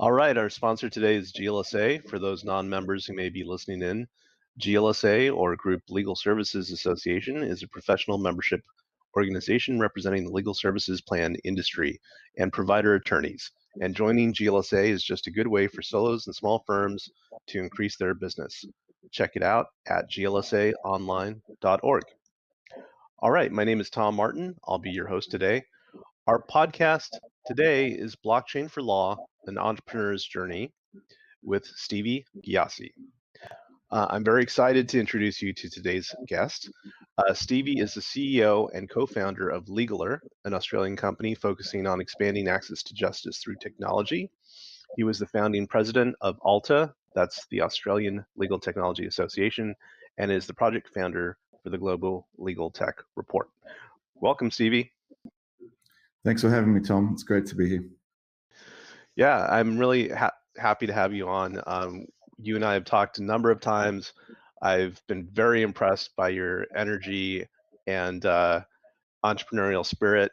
All right, our sponsor today is GLSA. For those non-members who may be listening in, GLSA, or Group Legal Services Association, is a professional membership organization representing the legal services plan industry and provider attorneys. And joining GLSA is just a good way for solos and small firms to increase their business. Check it out at glsaonline.org. All right, my name is Tom Martin. I'll be your host today. Our podcast today is Blockchain for Law, an Entrepreneur's Journey with Stevie Ghiassi. I'm very excited to introduce you to today's guest. Stevie is the CEO and co-founder of Legaler, an Australian company focusing on expanding access to justice through technology. He was the founding president of ALTA, that's the Australian Legal Technology Association, and is the project founder for the Global Legal Tech Report. Welcome, Stevie. Thanks for having me, Tom. It's great to be here. Yeah, I'm really happy to have you on. You and I have talked a number of times. I've been very impressed by your energy and entrepreneurial spirit,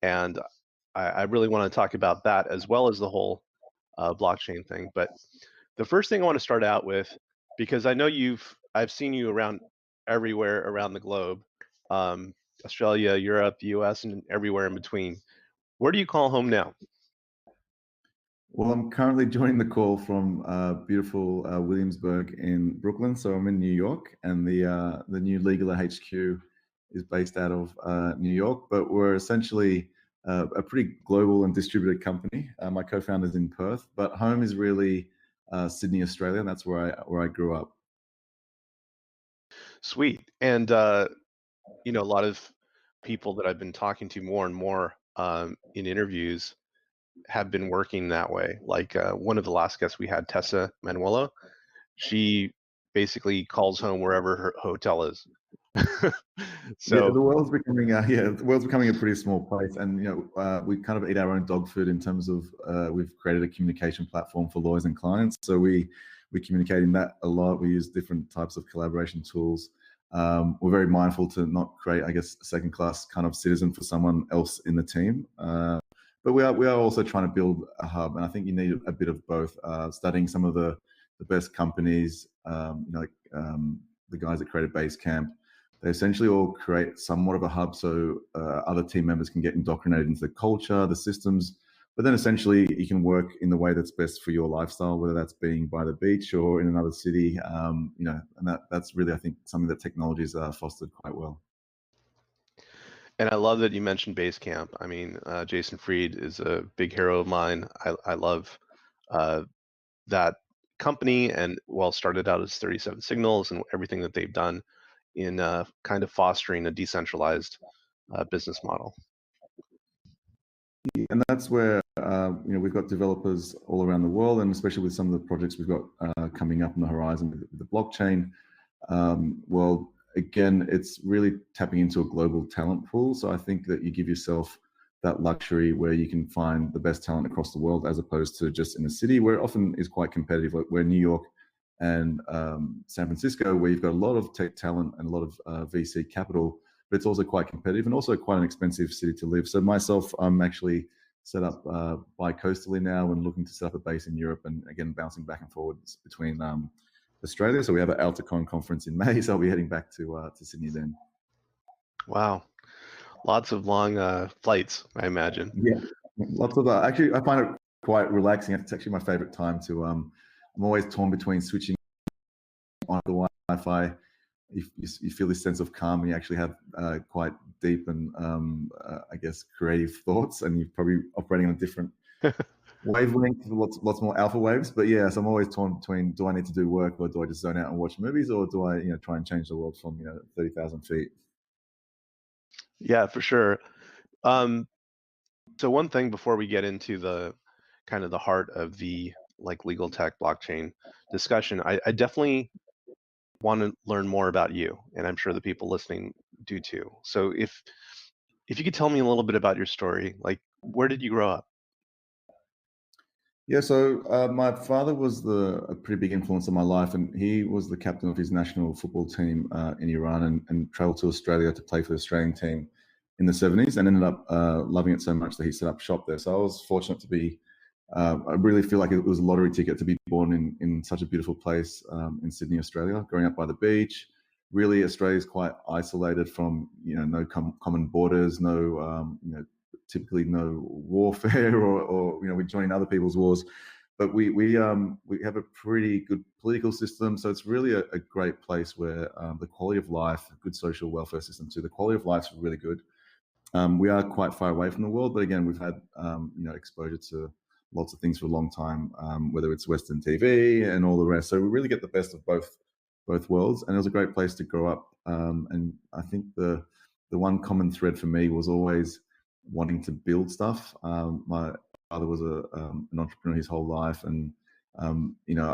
and I really want to talk about that as well as the whole blockchain thing. But the first thing I want to start out with, because I know I've seen you around everywhere around the globe, Australia, Europe, the US, and everywhere in between. Where do you call home now? Well, I'm currently joining the call from beautiful Williamsburg in Brooklyn. So I'm in New York, and the new Legaler HQ is based out of New York. But we're essentially a pretty global and distributed company. My co-founder's in Perth, but home is really Sydney, Australia, and that's where I grew up. Sweet. And you know, a lot of people that I've been talking to more and more in interviews have been working that way. Like one of the last guests we had, Tessa Manuelo, she basically calls home wherever her hotel is. So yeah, the world's becoming a pretty small place, and we kind of eat our own dog food in terms of we've created a communication platform for lawyers and clients. So we communicate in that a lot. We use different types of collaboration tools. We're very mindful to not create, I guess, a second-class kind of citizen for someone else in the team. But we are also trying to build a hub, and I think you need a bit of both. Studying some of the best companies, the guys that created Basecamp, they essentially all create somewhat of a hub so other team members can get indoctrinated into the culture, the systems, but then essentially you can work in the way that's best for your lifestyle, whether that's being by the beach or in another city, and that's really, I think, something that technology has fostered quite well. And I love that you mentioned Basecamp. I mean, Jason Fried is a big hero of mine. I love that company, and started out as 37 Signals and everything that they've done in kind of fostering a decentralized business model. And that's where we've got developers all around the world, and especially with some of the projects we've got coming up on the horizon with the blockchain world. Again, it's really tapping into a global talent pool. So I think that you give yourself that luxury where you can find the best talent across the world, as opposed to just in a city where it often is quite competitive, like where New York and San Francisco, where you've got a lot of tech talent and a lot of VC capital, but it's also quite competitive and also quite an expensive city to live. So myself, I'm actually set up bi-coastally now and looking to set up a base in Europe, and again, bouncing back and forwards between Australia. So we have an AltaCon conference in May, so I'll be heading back to Sydney then. Wow. Lots of long flights, I imagine. Yeah, lots of actually, I find it quite relaxing. It's actually my favorite time to I'm always torn between switching on the Wi-Fi. You feel this sense of calm, and you actually have quite deep and I guess creative thoughts, and you're probably operating on a different wavelength, lots more alpha waves. But yeah, so I'm always torn between, do I need to do work, or do I just zone out and watch movies, or do I try and change the world from 30,000 feet? Yeah, for sure. So one thing before we get into the kind of the heart of the legal tech blockchain discussion, I definitely want to learn more about you, and I'm sure the people listening do too. So if you could tell me a little bit about your story, like where did you grow up? Yeah, so my father was a pretty big influence on my life, and he was the captain of his national football team in Iran, and traveled to Australia to play for the Australian team in the 70s, and ended up loving it so much that he set up shop there. So I was fortunate to be I really feel like it was a lottery ticket to be born in such a beautiful place in Sydney, Australia, growing up by the beach. Really, Australia is quite isolated from, no common borders, no, typically no warfare or we join other people's wars. But we have a pretty good political system, so it's really a great place where the quality of life, a good social welfare system too. The quality of life is really good. We are quite far away from the world, but again, we've had exposure to lots of things for a long time, whether it's Western TV and all the rest. So we really get the best of both worlds, and it was a great place to grow up. And I think the one common thread for me was always wanting to build stuff. My father was an entrepreneur his whole life, and I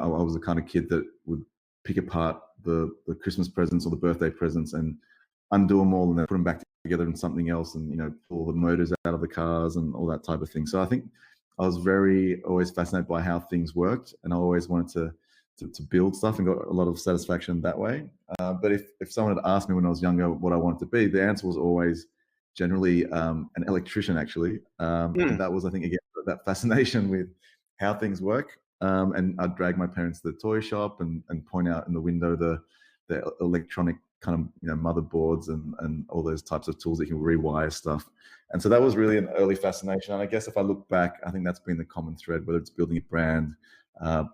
was the kind of kid that would pick apart the Christmas presents or the birthday presents and undo them all and then put them back together in something else, and pull the motors out of the cars and all that type of thing. So I think I was always fascinated by how things worked, and I always wanted to build stuff and got a lot of satisfaction that way. But if someone had asked me when I was younger what I wanted to be, the answer was always generally an electrician, actually. And that was, I think, again, that fascination with how things work. And I'd drag my parents to the toy shop and point out in the window the electronic kind of motherboards and all those types of tools that can rewire stuff. And so that was really an early fascination. And I guess if I look back, I think that's been the common thread, whether it's building a brand,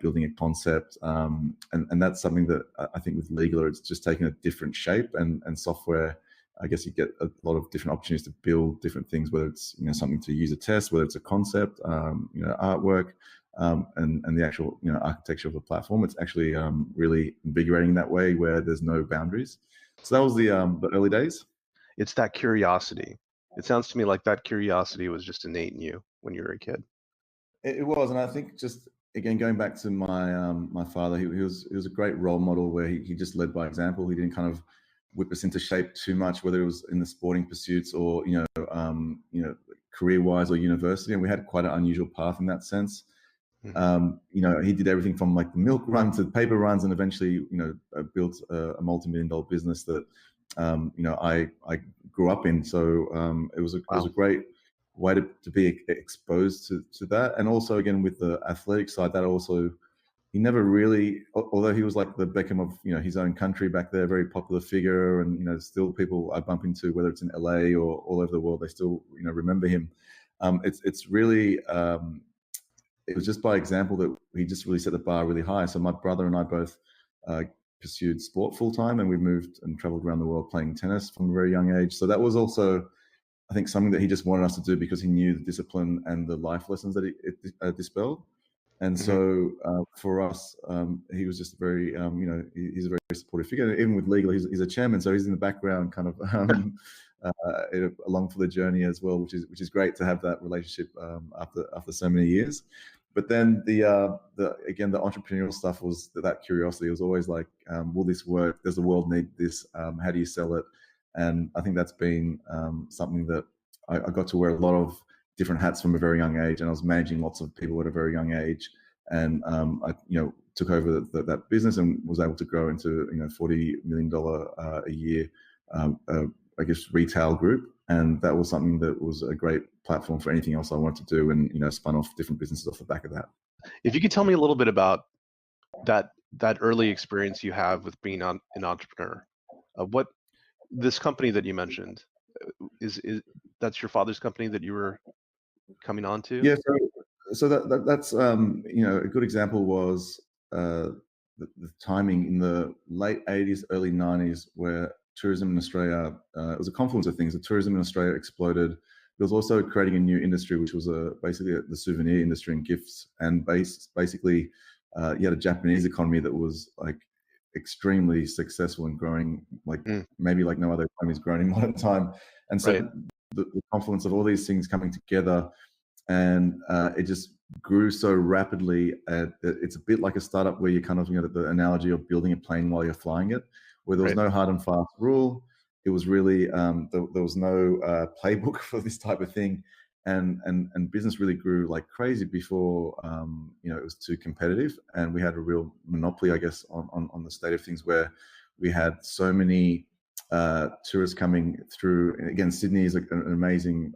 building a concept. And that's something that I think with Legaler, it's just taken a different shape, and software, I guess you get a lot of different opportunities to build different things, whether it's something to use a test, whether it's a concept, artwork, and the actual architecture of the platform. It's actually really invigorating that way, where there's no boundaries. So that was the early days. It's that curiosity. It sounds to me like that curiosity was just innate in you when you were a kid. It was, and I think just again going back to my my father, he was a great role model where he just led by example. He didn't kind of whip us into shape too much, whether it was in the sporting pursuits or career wise or university. And we had quite an unusual path in that sense. He did everything from like the milk run to paper runs, and eventually built a multi-million-dollar business that I grew up in. So it was a great way to be exposed to that. And also again with the athletic side, that also, he never really, although he was like the Beckham of his own country back there, very popular figure, and still people I bump into, whether it's in LA or all over the world, they still remember him. It's really it was just by example that he just really set the bar really high. So my brother and I both pursued sport full time, and we moved and traveled around the world playing tennis from a very young age. So that was also, I think, something that he just wanted us to do because he knew the discipline and the life lessons that it dispelled. And so for us, he was just very, he's a very supportive figure. And even with Legal, he's a chairman, so he's in the background, kind of along for the journey as well, which is great to have that relationship after so many years. But then the entrepreneurial stuff was that curiosity. It was always like, will this work? Does the world need this? How do you sell it? And I think that's been something that I got to wear a lot of different hats from a very young age, and I was managing lots of people at a very young age. And I took over that business and was able to grow into $40 million a year, I guess, retail group. And that was something that was a great platform for anything else I wanted to do, and spun off different businesses off the back of that. If you could tell me a little bit about that early experience you have with being an entrepreneur, what this company that you mentioned is that's your father's company that you were coming on to? Yeah, so that's a good example was the timing in the late 80s, early 90s, where tourism in Australia, it was a confluence of things. The tourism in Australia exploded. There was also creating a new industry, which was basically the souvenir industry and gifts. And basically, you had a Japanese economy that was like extremely successful and growing, like maybe like no other economy is growing in modern time. And so the confluence of all these things coming together, and it just grew so rapidly. It's a bit like a startup where you kind of, the analogy of building a plane while you're flying it, where there was no hard and fast rule. It was really, there was no playbook for this type of thing. And business really grew like crazy before, it was too competitive. And we had a real monopoly, I guess, on the state of things, where we had so many tourists coming through. And again, Sydney is an amazing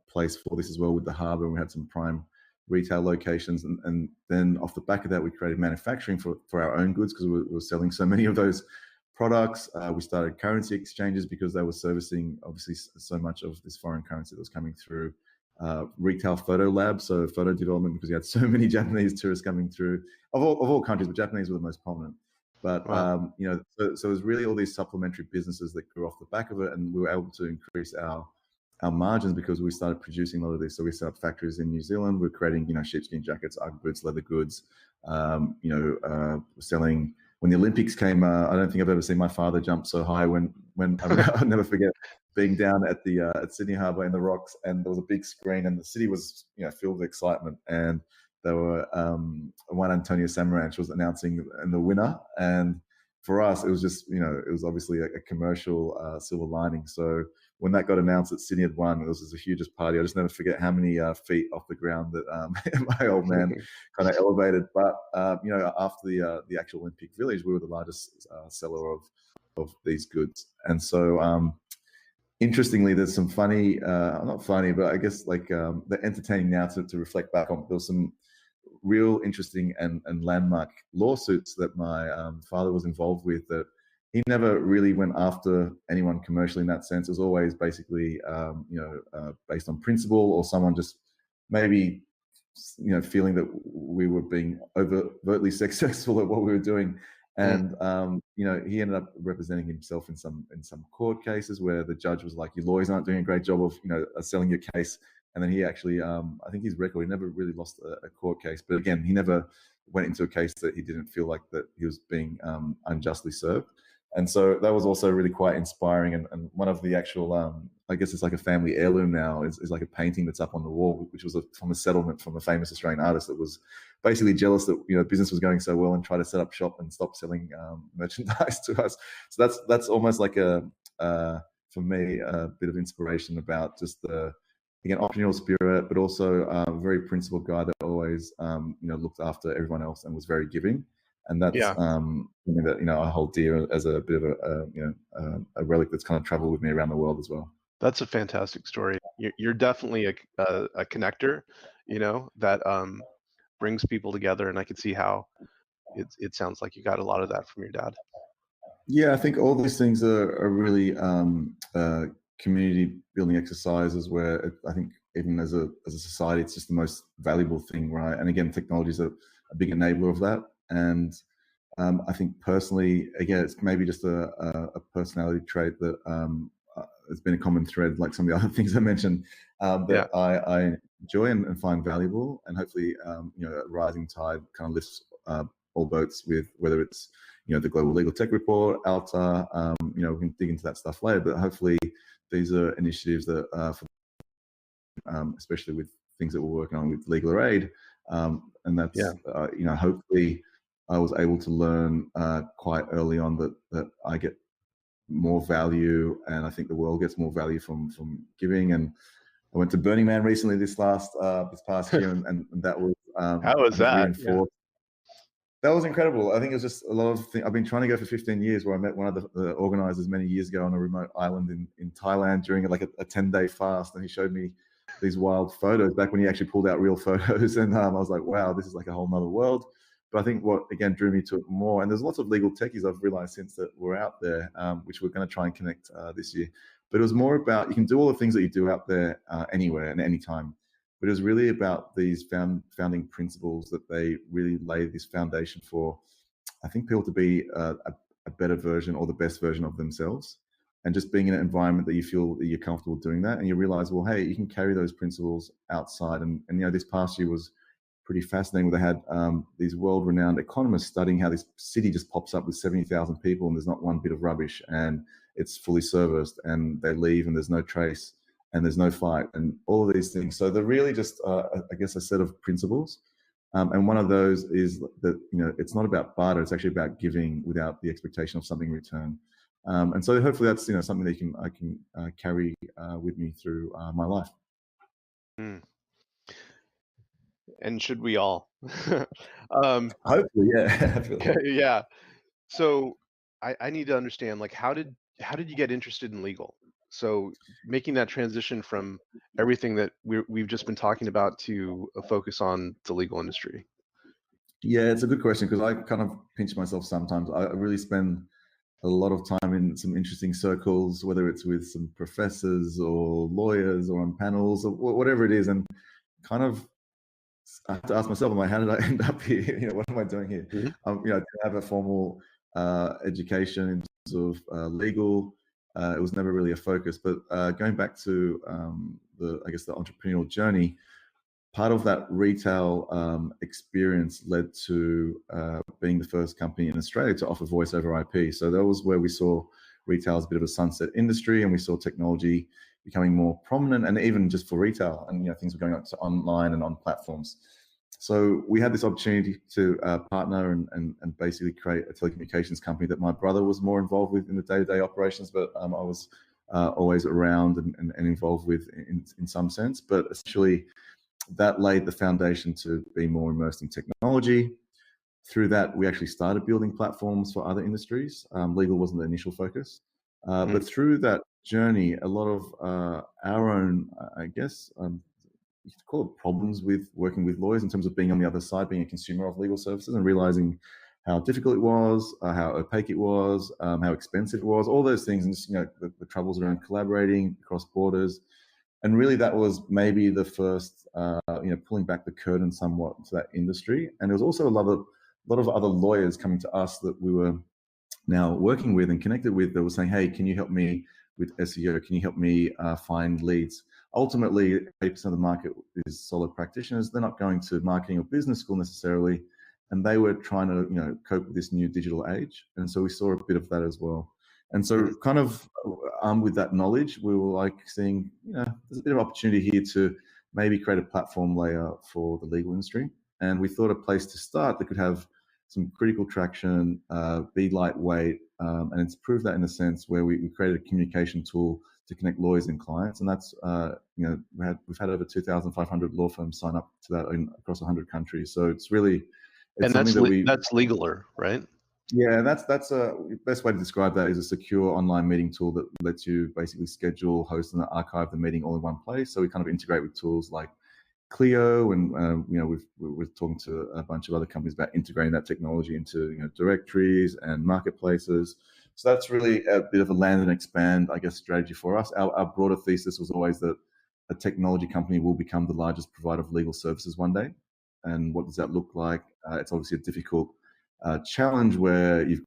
place for this as well, with the harbour, and we had some prime retail locations. And then off the back of that, we created manufacturing for our own goods because we were selling so many of those products. We started currency exchanges because they were servicing obviously so much of this foreign currency that was coming through. Retail photo labs, so photo development, because you had so many Japanese tourists coming through of all countries, but Japanese were the most prominent. But Wow. so it was really all these supplementary businesses that grew off the back of it, and we were able to increase our margins because we started producing a lot of this. So we set up factories in New Zealand. We're creating, sheepskin jackets, UGG boots, leather goods. Selling. When the Olympics came, I don't think I've ever seen my father jump so high. When I'll never forget being down at the at Sydney Harbour in the rocks, and there was a big screen, and the city was filled with excitement, and there were Juan Antonio Samaranch was announcing the winner, and for us it was just it was obviously a commercial silver lining. So when that got announced that Sydney had won, it was the hugest party. I just never forget how many feet off the ground that my old man kind of elevated. But after the actual Olympic Village, we were the largest seller of these goods, and so interestingly, there's some funny, not funny, but I guess like they're entertaining now to reflect back on. There was some real interesting and landmark lawsuits that my father was involved with that he never really went after anyone commercially in that sense. It was always basically, based on principle or someone just maybe, feeling that we were being overtly successful at what we were doing. And he ended up representing himself in some court cases where the judge was like, "Your lawyers aren't doing a great job of selling your case." And then he actually, I think his record, he never really lost a court case. But again, he never went into a case that he didn't feel like that he was being unjustly served. And so that was also really quite inspiring. And one of the actual, I guess it's like a family heirloom now, is like a painting that's up on the wall, which was from a settlement from a famous Australian artist that was basically jealous that business was going so well and tried to set up shop and stop selling merchandise to us. So that's almost like for me a bit of inspiration about just the, again, entrepreneurial spirit, but also a very principled guy that always looked after everyone else and was very giving. And that's something that I hold dear as a bit of a relic that's kind of traveled with me around the world as well. That's a fantastic story. You're definitely a connector, that brings people together, and I can see how it sounds like you got a lot of that from your dad. Yeah, I think all these things are really community building exercises where I think even as a society, it's just the most valuable thing, right? And again, technology is a big enabler of that. And I think personally, again, it's maybe just a personality trait that has been a common thread, like some of the other things I mentioned, that I enjoy and find valuable. And hopefully, a rising tide kind of lifts all boats, with whether it's the Global Legal Tech Report, ALTA. We can dig into that stuff later, but hopefully these are initiatives that, especially with things that we're working on with legal aid, and that's hopefully I was able to learn quite early on that I get more value, and I think the world gets more value from giving. And I went to Burning Man recently this past year, and that was How was that? reinforced. That was incredible. I think it was just a lot of things. I've been trying to go for 15 years, where I met one of the organizers many years ago on a remote island in Thailand during like a 10-day fast. And he showed me these wild photos back when he actually pulled out real photos. And I was like, wow, this is like a whole nother world. But I think what, again, drew me to it more, and there's lots of legal techies I've realized since that were out there, which we're going to try and connect this year. But it was more about, you can do all the things that you do out there anywhere and anytime. But it was really about these founding principles that they really lay this foundation for, I think, people to be a better version or the best version of themselves, and just being in an environment that you feel that you're comfortable doing that, and you realize, well, hey, you can carry those principles outside. And this past year was pretty fascinating, where they had these world-renowned economists studying how this city just pops up with 70,000 people and there's not one bit of rubbish, and it's fully serviced, and they leave and there's no trace, and there's no fight, and all of these things. So they're really just, I guess, a set of principles. And one of those is that, it's not about barter, it's actually about giving without the expectation of something in return. And so hopefully that's, something that I can carry with me through my life. And should we all? Hopefully, yeah. Yeah. So I need to understand, like, how did you get interested in legal? So making that transition from everything that we've just been talking about to a focus on the legal industry. Yeah, it's a good question because I kind of pinch myself sometimes. I really spend a lot of time in some interesting circles, whether it's with some professors or lawyers or on panels or whatever it is, and kind of I have to ask myself, how did I end up here? What am I doing here? I didn't have a formal education in terms of legal. It was never really a focus. But going back to the entrepreneurial journey, part of that retail experience led to being the first company in Australia to offer voice over IP. So that was where we saw retail as a bit of a sunset industry, and we saw technology becoming more prominent, and even just for retail, and things were going on to online and on platforms. So we had this opportunity to partner and basically create a telecommunications company that my brother was more involved with in the day-to-day operations, but I was always around and involved with in some sense. But essentially, that laid the foundation to be more immersed in technology. Through that, we actually started building platforms for other industries. Legal wasn't the initial focus. But through that journey, a lot of our own, you could call it problems with working with lawyers in terms of being on the other side, being a consumer of legal services and realizing how difficult it was, how opaque it was, how expensive it was, all those things, and just, the troubles around collaborating across borders. And really, that was maybe the first, pulling back the curtain somewhat to that industry. And there was also a lot of other lawyers coming to us that we were now working with and connected with that were saying, "Hey, can you help me with SEO? Can you help me find leads?" Ultimately, 80% of the market is solo practitioners. They're not going to marketing or business school necessarily, and they were trying to cope with this new digital age. And so we saw a bit of that as well. And so kind of armed with that knowledge, we were like seeing, there's a bit of opportunity here to maybe create a platform layer for the legal industry. And we thought a place to start that could have some critical traction, be lightweight, and it's proved that in a sense where we created a communication tool to connect lawyers and clients. And that's, we've had over 2,500 law firms sign up to that across 100 countries. So it's really, it's something that's Legaler, right? Yeah, that's the best way to describe that is a secure online meeting tool that lets you basically schedule, host, and archive the meeting all in one place. So we kind of integrate with tools like Clio, and we're talking to a bunch of other companies about integrating that technology into directories and marketplaces. So that's really a bit of a land and expand, I guess, strategy for us. Our broader thesis was always that a technology company will become the largest provider of legal services one day. And what does that look like? It's obviously a difficult challenge where you've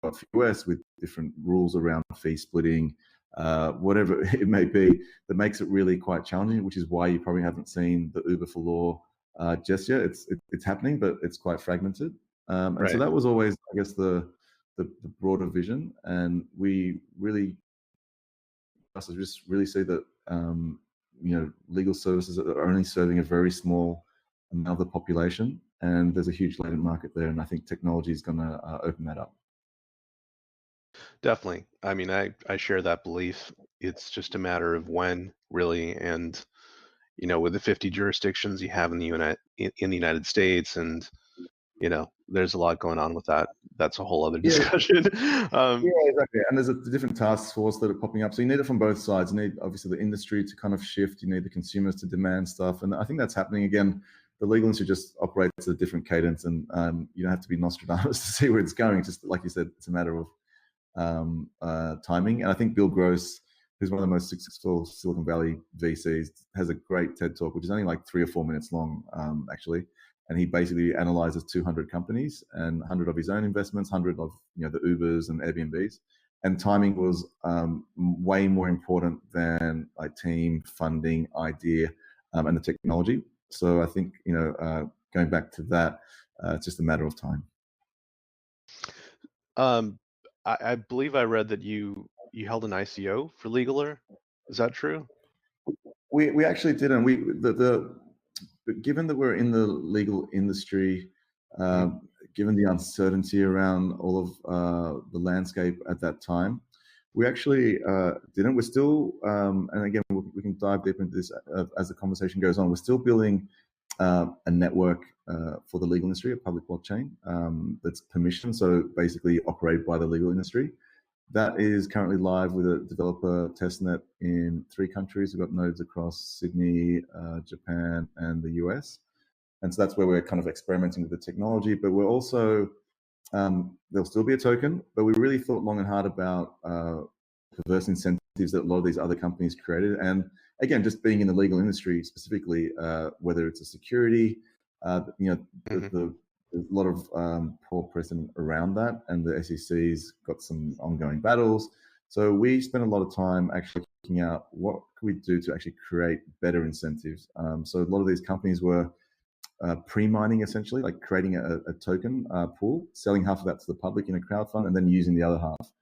got US with different rules around fee splitting, whatever it may be, that makes it really quite challenging, which is why you probably haven't seen the Uber for Law just yet. It's happening, but it's quite fragmented. And so that was always, I guess, the broader vision. And we really just really see that legal services are only serving a very small amount of the population, and there's a huge latent market there, and I think technology is going to open that up. Definitely. I mean, I share that belief. It's just a matter of when, really, and with the 50 jurisdictions you have in the United States, and there's a lot going on with that. That's a whole other discussion. Yeah, exactly. And there's a different task force that are popping up. So you need it from both sides. You need obviously the industry to kind of shift. You need the consumers to demand stuff, and I think that's happening again. The legal industry just operates at a different cadence, and you don't have to be Nostradamus to see where it's going. It's just like you said, it's a matter of timing. And I think Bill Gross, who's one of the most successful Silicon Valley VCs, has a great TED talk, which is only like 3 or 4 minutes long, actually. And he basically analyzes 200 companies and 100 of his own investments, 100 of the Ubers and Airbnbs. And timing was way more important than like team, funding, idea, and the technology. So I think going back to that, it's just a matter of time. I believe I read that you held an ICO for Legaler. Is that true? We actually didn't. Given that we're in the legal industry, given the uncertainty around all of the landscape at that time, we actually didn't. We're still, and again, we can dive deep into this as the conversation goes on. We're still building a network for the legal industry, a public blockchain that's permissioned, so basically operated by the legal industry. That is currently live with a developer testnet in 3 countries. We've got nodes across Sydney, Japan, and the US. And so that's where we're kind of experimenting with the technology. But we're also, there'll still be a token, but we really thought long and hard about perverse incentives that a lot of these other companies created. And again, just being in the legal industry specifically, whether it's a security, there's a lot of poor precedent around that, and the SEC's got some ongoing battles. So we spent a lot of time actually looking out what could we do to actually create better incentives. So a lot of these companies were pre-mining, essentially, like creating a token pool, selling half of that to the public in a crowdfund, and then using the other half.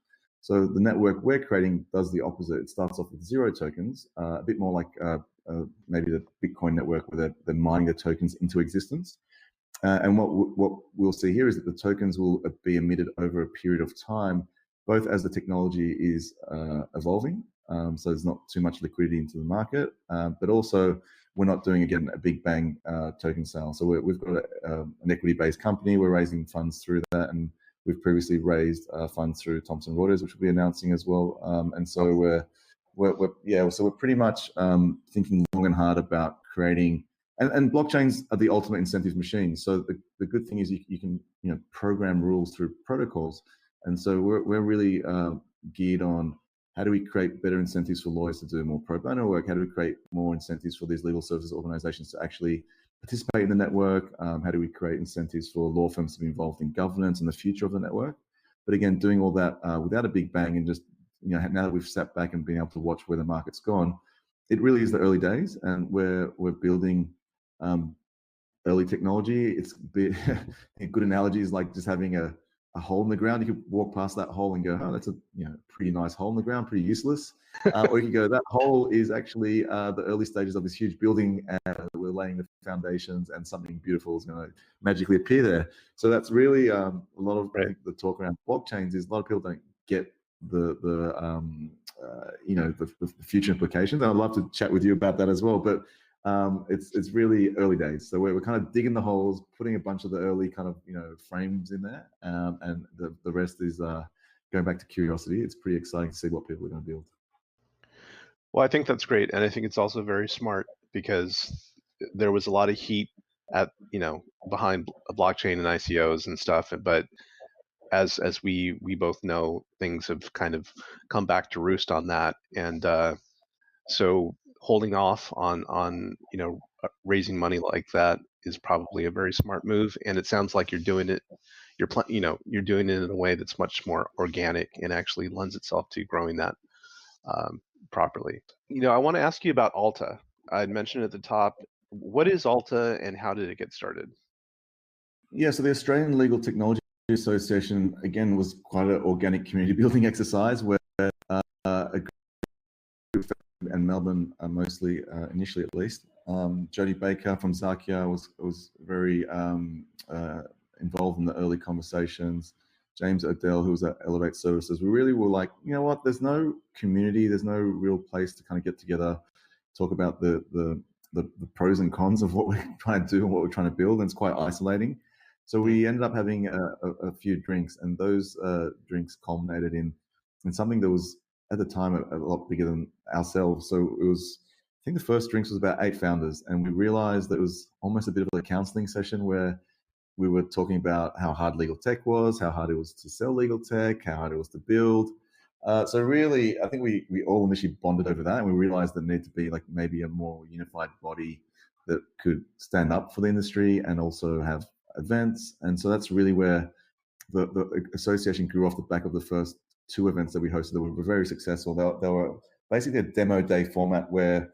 So the network we're creating does the opposite. It starts off with 0 tokens, a bit more like maybe the Bitcoin network, where they're mining the tokens into existence. And what we'll see here is that the tokens will be emitted over a period of time, both as the technology is evolving, so there's not too much liquidity into the market, but also we're not doing, again, a big bang token sale. So we've got an equity-based company. We're raising funds through that, and we've previously raised funds through Thomson Reuters, which we'll be announcing as well. And so we're pretty much thinking long and hard about creating. And blockchains are the ultimate incentives machine. So the good thing is you can program rules through protocols, and so we're really geared on how do we create better incentives for lawyers to do more pro bono work? How do we create more incentives for these legal services organizations to actually participate in the network? How do we create incentives for law firms to be involved in governance and the future of the network? But again, doing all that without a big bang, and just now that we've sat back and been able to watch where the market's gone, it really is the early days, and we're building early technology. It's a good analogy is like just having a hole in the ground. You could walk past that hole and go, oh, that's a pretty nice hole in the ground, pretty useless. Or you could go, that hole is actually the early stages of this huge building, and we're laying the foundations, and something beautiful is going to magically appear there. So that's really a lot of I think the talk around blockchains is a lot of people don't get the future implications. And I'd love to chat with you about that as well. But it's really early days, so we're kind of digging the holes, putting a bunch of the early kind of frames in there, and the rest is going back to curiosity. It's pretty exciting to see what people are going to build. Well, I think that's great, and I think it's also very smart, because there was a lot of heat at behind blockchain and ICOs and stuff, but as we both know, things have kind of come back to roost on that, and so holding off on raising money like that is probably a very smart move. And it sounds like you're doing it in a way that's much more organic and actually lends itself to growing that properly. I want to ask you about Alta. I'd mentioned at the top, what is Alta and how did it get started? Yeah, so the Australian Legal Technology Association, again, was quite an organic community building exercise where a group and Melbourne mostly, initially at least. Jodie Baker from Zakia was very involved in the early conversations. James Odell, who was at Elevate Services. We really were like, you know what, there's no community, there's no real place to kind of get together, talk about the pros and cons of what we're trying to do and what we're trying to build, and it's quite isolating. So we ended up having a few drinks, and those drinks culminated in something that was at the time a lot bigger than ourselves. So it was, I think the first drinks was about 8 founders, and we realized that it was almost a bit of a counseling session where we were talking about how hard legal tech was, how hard it was to sell legal tech, how hard it was to build. So really, I think we all initially bonded over that, and we realized there needed to be like maybe a more unified body that could stand up for the industry and also have events. And so that's really where the association grew off the back of the first 2 events that we hosted that were very successful. They were basically a demo day format where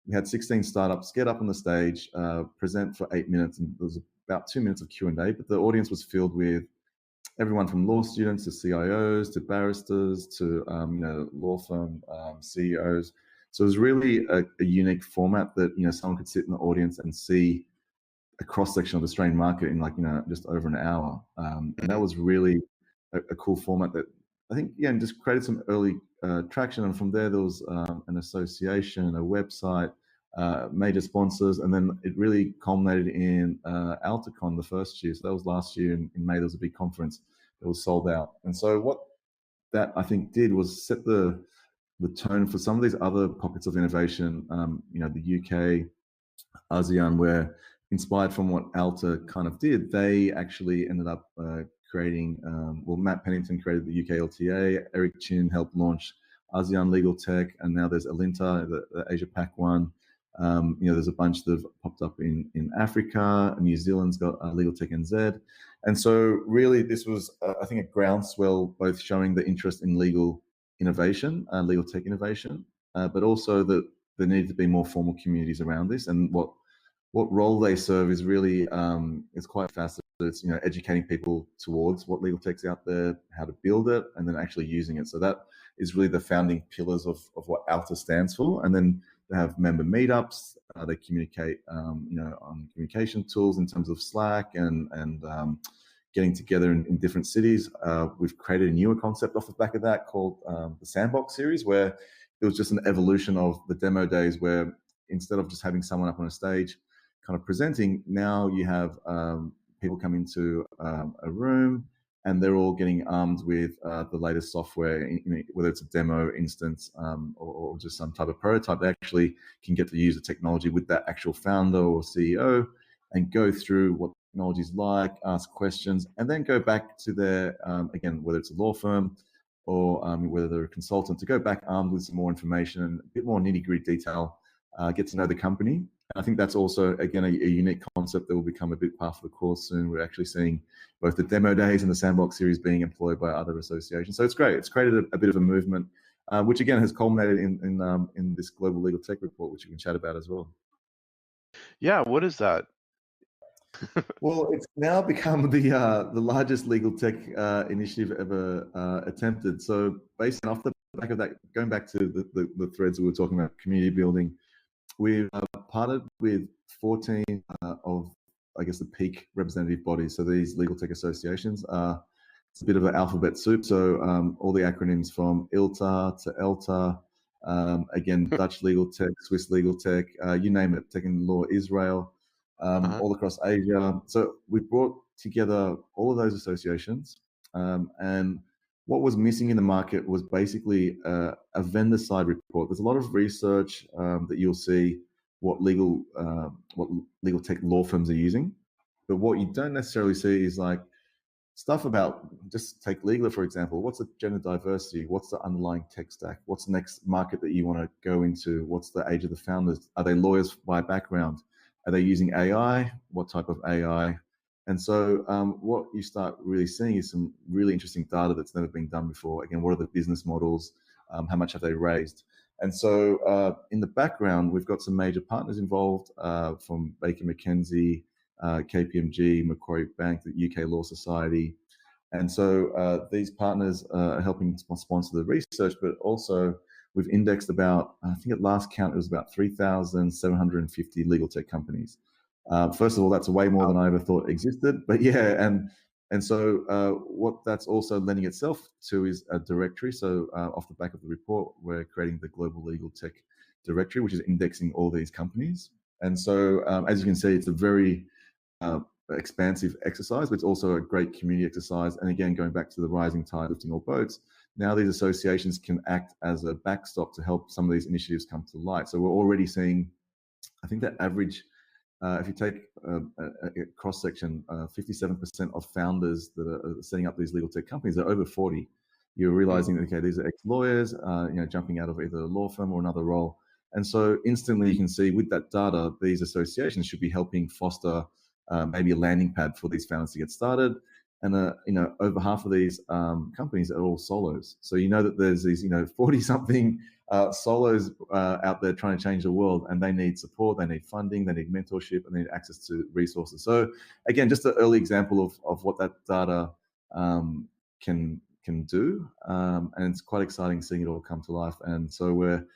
we had 16 startups get up on the stage, present for 8 minutes, and there was about 2 minutes of Q&A, but the audience was filled with everyone from law students to CIOs to barristers to law firm CEOs. So it was really a unique format that someone could sit in the audience and see a cross section of the Australian market in just over an hour, and that was really a cool format that I think just created some early traction. And from there was an association, a website, major sponsors, and then it really culminated in AltaCon the first year. So that was last year in May. There was a big conference that was sold out. And so what that I think did was set the tone for some of these other pockets of innovation. The UK, ASEAN, where inspired from what Alta kind of did, they actually ended up creating, Matt Pennington created the UK LTA, Eric Chin helped launch ASEAN Legal Tech, and now there's Alinta, the Asia Pac one. There's a bunch that have popped up in Africa. New Zealand's got Legal Tech NZ. And so really this was, I think, a groundswell, both showing the interest in legal innovation, legal tech innovation, but also that there needed to be more formal communities around this. And what role they serve is really, it's quite fascinating. It's, educating people towards what legal tech's out there, how to build it, and then actually using it. So that is really the founding pillars of what ALTA stands for. And then they have member meetups. They communicate, on communication tools in terms of Slack and getting together in different cities. We've created a newer concept off the back of that called the Sandbox series, where it was just an evolution of the demo days, where instead of just having someone up on a stage kind of presenting, now you have people come into a room and they're all getting armed with the latest software, whether it's a demo instance or just some type of prototype. They actually can get to use the technology with that actual founder or CEO and go through what technology is like, ask questions, and then go back to their, again, whether it's a law firm or whether they're a consultant, to go back armed with some more information and a bit more nitty-gritty detail, get to know the company. I think that's also, again, a unique concept that will become a big part of the course soon. We're actually seeing both the demo days and the Sandbox series being employed by other associations. So it's great. It's created a bit of a movement, which again has culminated in this Global Legal Tech Report, which we can chat about as well. Yeah, what is that? Well, it's now become the largest legal tech initiative ever attempted. So based off the back of that, going back to the threads we were talking about, community building, we've partnered with 14 of, I guess, the peak representative bodies. So these legal tech associations are, it's a bit of an alphabet soup. So all the acronyms from ILTA to ELTA, again, Dutch legal tech, Swiss legal tech, you name it, tech and law, Israel, all across Asia. So we brought together all of those associations, and what was missing in the market was basically a vendor side report. There's a lot of research that you'll see what legal tech law firms are using, but what you don't necessarily see is like stuff about, just take Legal, for example. What's the gender diversity? What's the underlying tech stack? What's the next market that you want to go into? What's the age of the founders? Are they lawyers by background? Are they using AI? What type of AI? And so what you start really seeing is some really interesting data that's never been done before. Again, what are the business models? How much have they raised? And so in the background, we've got some major partners involved from Baker McKenzie, KPMG, Macquarie Bank, the UK Law Society. And so these partners are helping sponsor the research, but also we've indexed about, I think at last count, it was about 3,750 legal tech companies. First of all, that's way more than I ever thought existed. But yeah, and so what that's also lending itself to is a directory. So off the back of the report, we're creating the Global Legal Tech Directory, which is indexing all these companies. And so as you can see, it's a very expansive exercise, but it's also a great community exercise. And again, going back to the rising tide lifting all boats, now these associations can act as a backstop to help some of these initiatives come to light. So we're already seeing, I think that average, if you take a cross-section, 57% of founders that are setting up these legal tech companies are over 40. You're realizing that, okay, these are ex-lawyers, jumping out of either a law firm or another role. And so instantly you can see with that data, these associations should be helping foster maybe a landing pad for these founders to get started. And over half of these companies are all solos. So you know that there's these 40-something solos out there trying to change the world, and they need support, they need funding, they need mentorship, and they need access to resources. So again, just an early example of what that data can do, and it's quite exciting seeing it all come to life. And so we're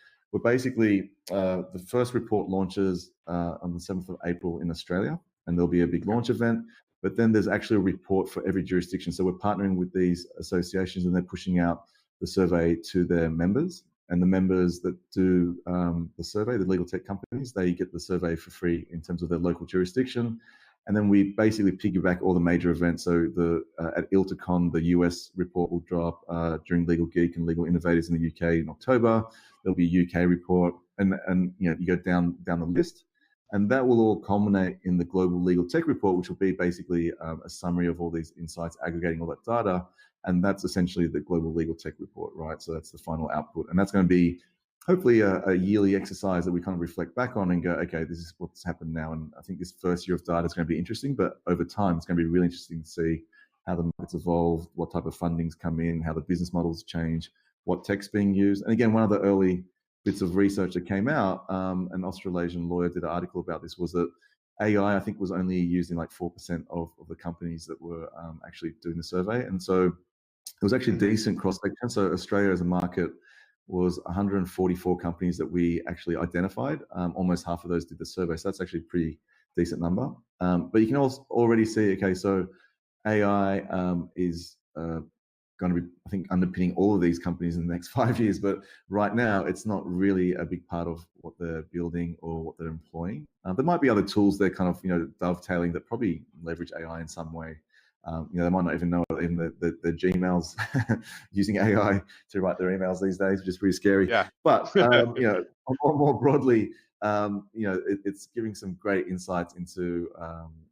basically the first report launches on the 7th of April in Australia, and there'll be a big launch event. But then there's actually a report for every jurisdiction. So we're partnering with these associations, and they're pushing out the survey to their members. And the members that do the survey, the legal tech companies, they get the survey for free in terms of their local jurisdiction. And then we basically piggyback all the major events. So at ILTACon, the US report will drop during Legal Geek and Legal Innovators in the UK in October. There'll be a UK report, and you go down the list, and that will all culminate in the Global Legal Tech Report, which will be basically a summary of all these insights, aggregating all that data, and that's essentially the Global Legal Tech Report, right? So that's the final output, and that's going to be hopefully a yearly exercise that we kind of reflect back on and go, okay, this is what's happened now. And I think this first year of data is going to be interesting, but over time, it's going to be really interesting to see how the markets evolve, what type of fundings come in, how the business models change, what tech's being used. And again, one of the early bits of research that came out, an Australasian lawyer did an article about this, was that AI, I think, was only used in like 4% of the companies that were actually doing the survey. And so it was actually decent cross-section. So Australia as a market was 144 companies that we actually identified. Almost half of those did the survey. So that's actually a pretty decent number. But you can also already see, okay, so AI is going to be, I think, underpinning all of these companies in the next 5 years. But right now, it's not really a big part of what they're building or what they're employing. There might be other tools they're kind of, dovetailing that probably leverage AI in some way. They might not even know even the Gmails using AI to write their emails these days, which is pretty scary. Yeah. But more broadly, it's giving some great insights into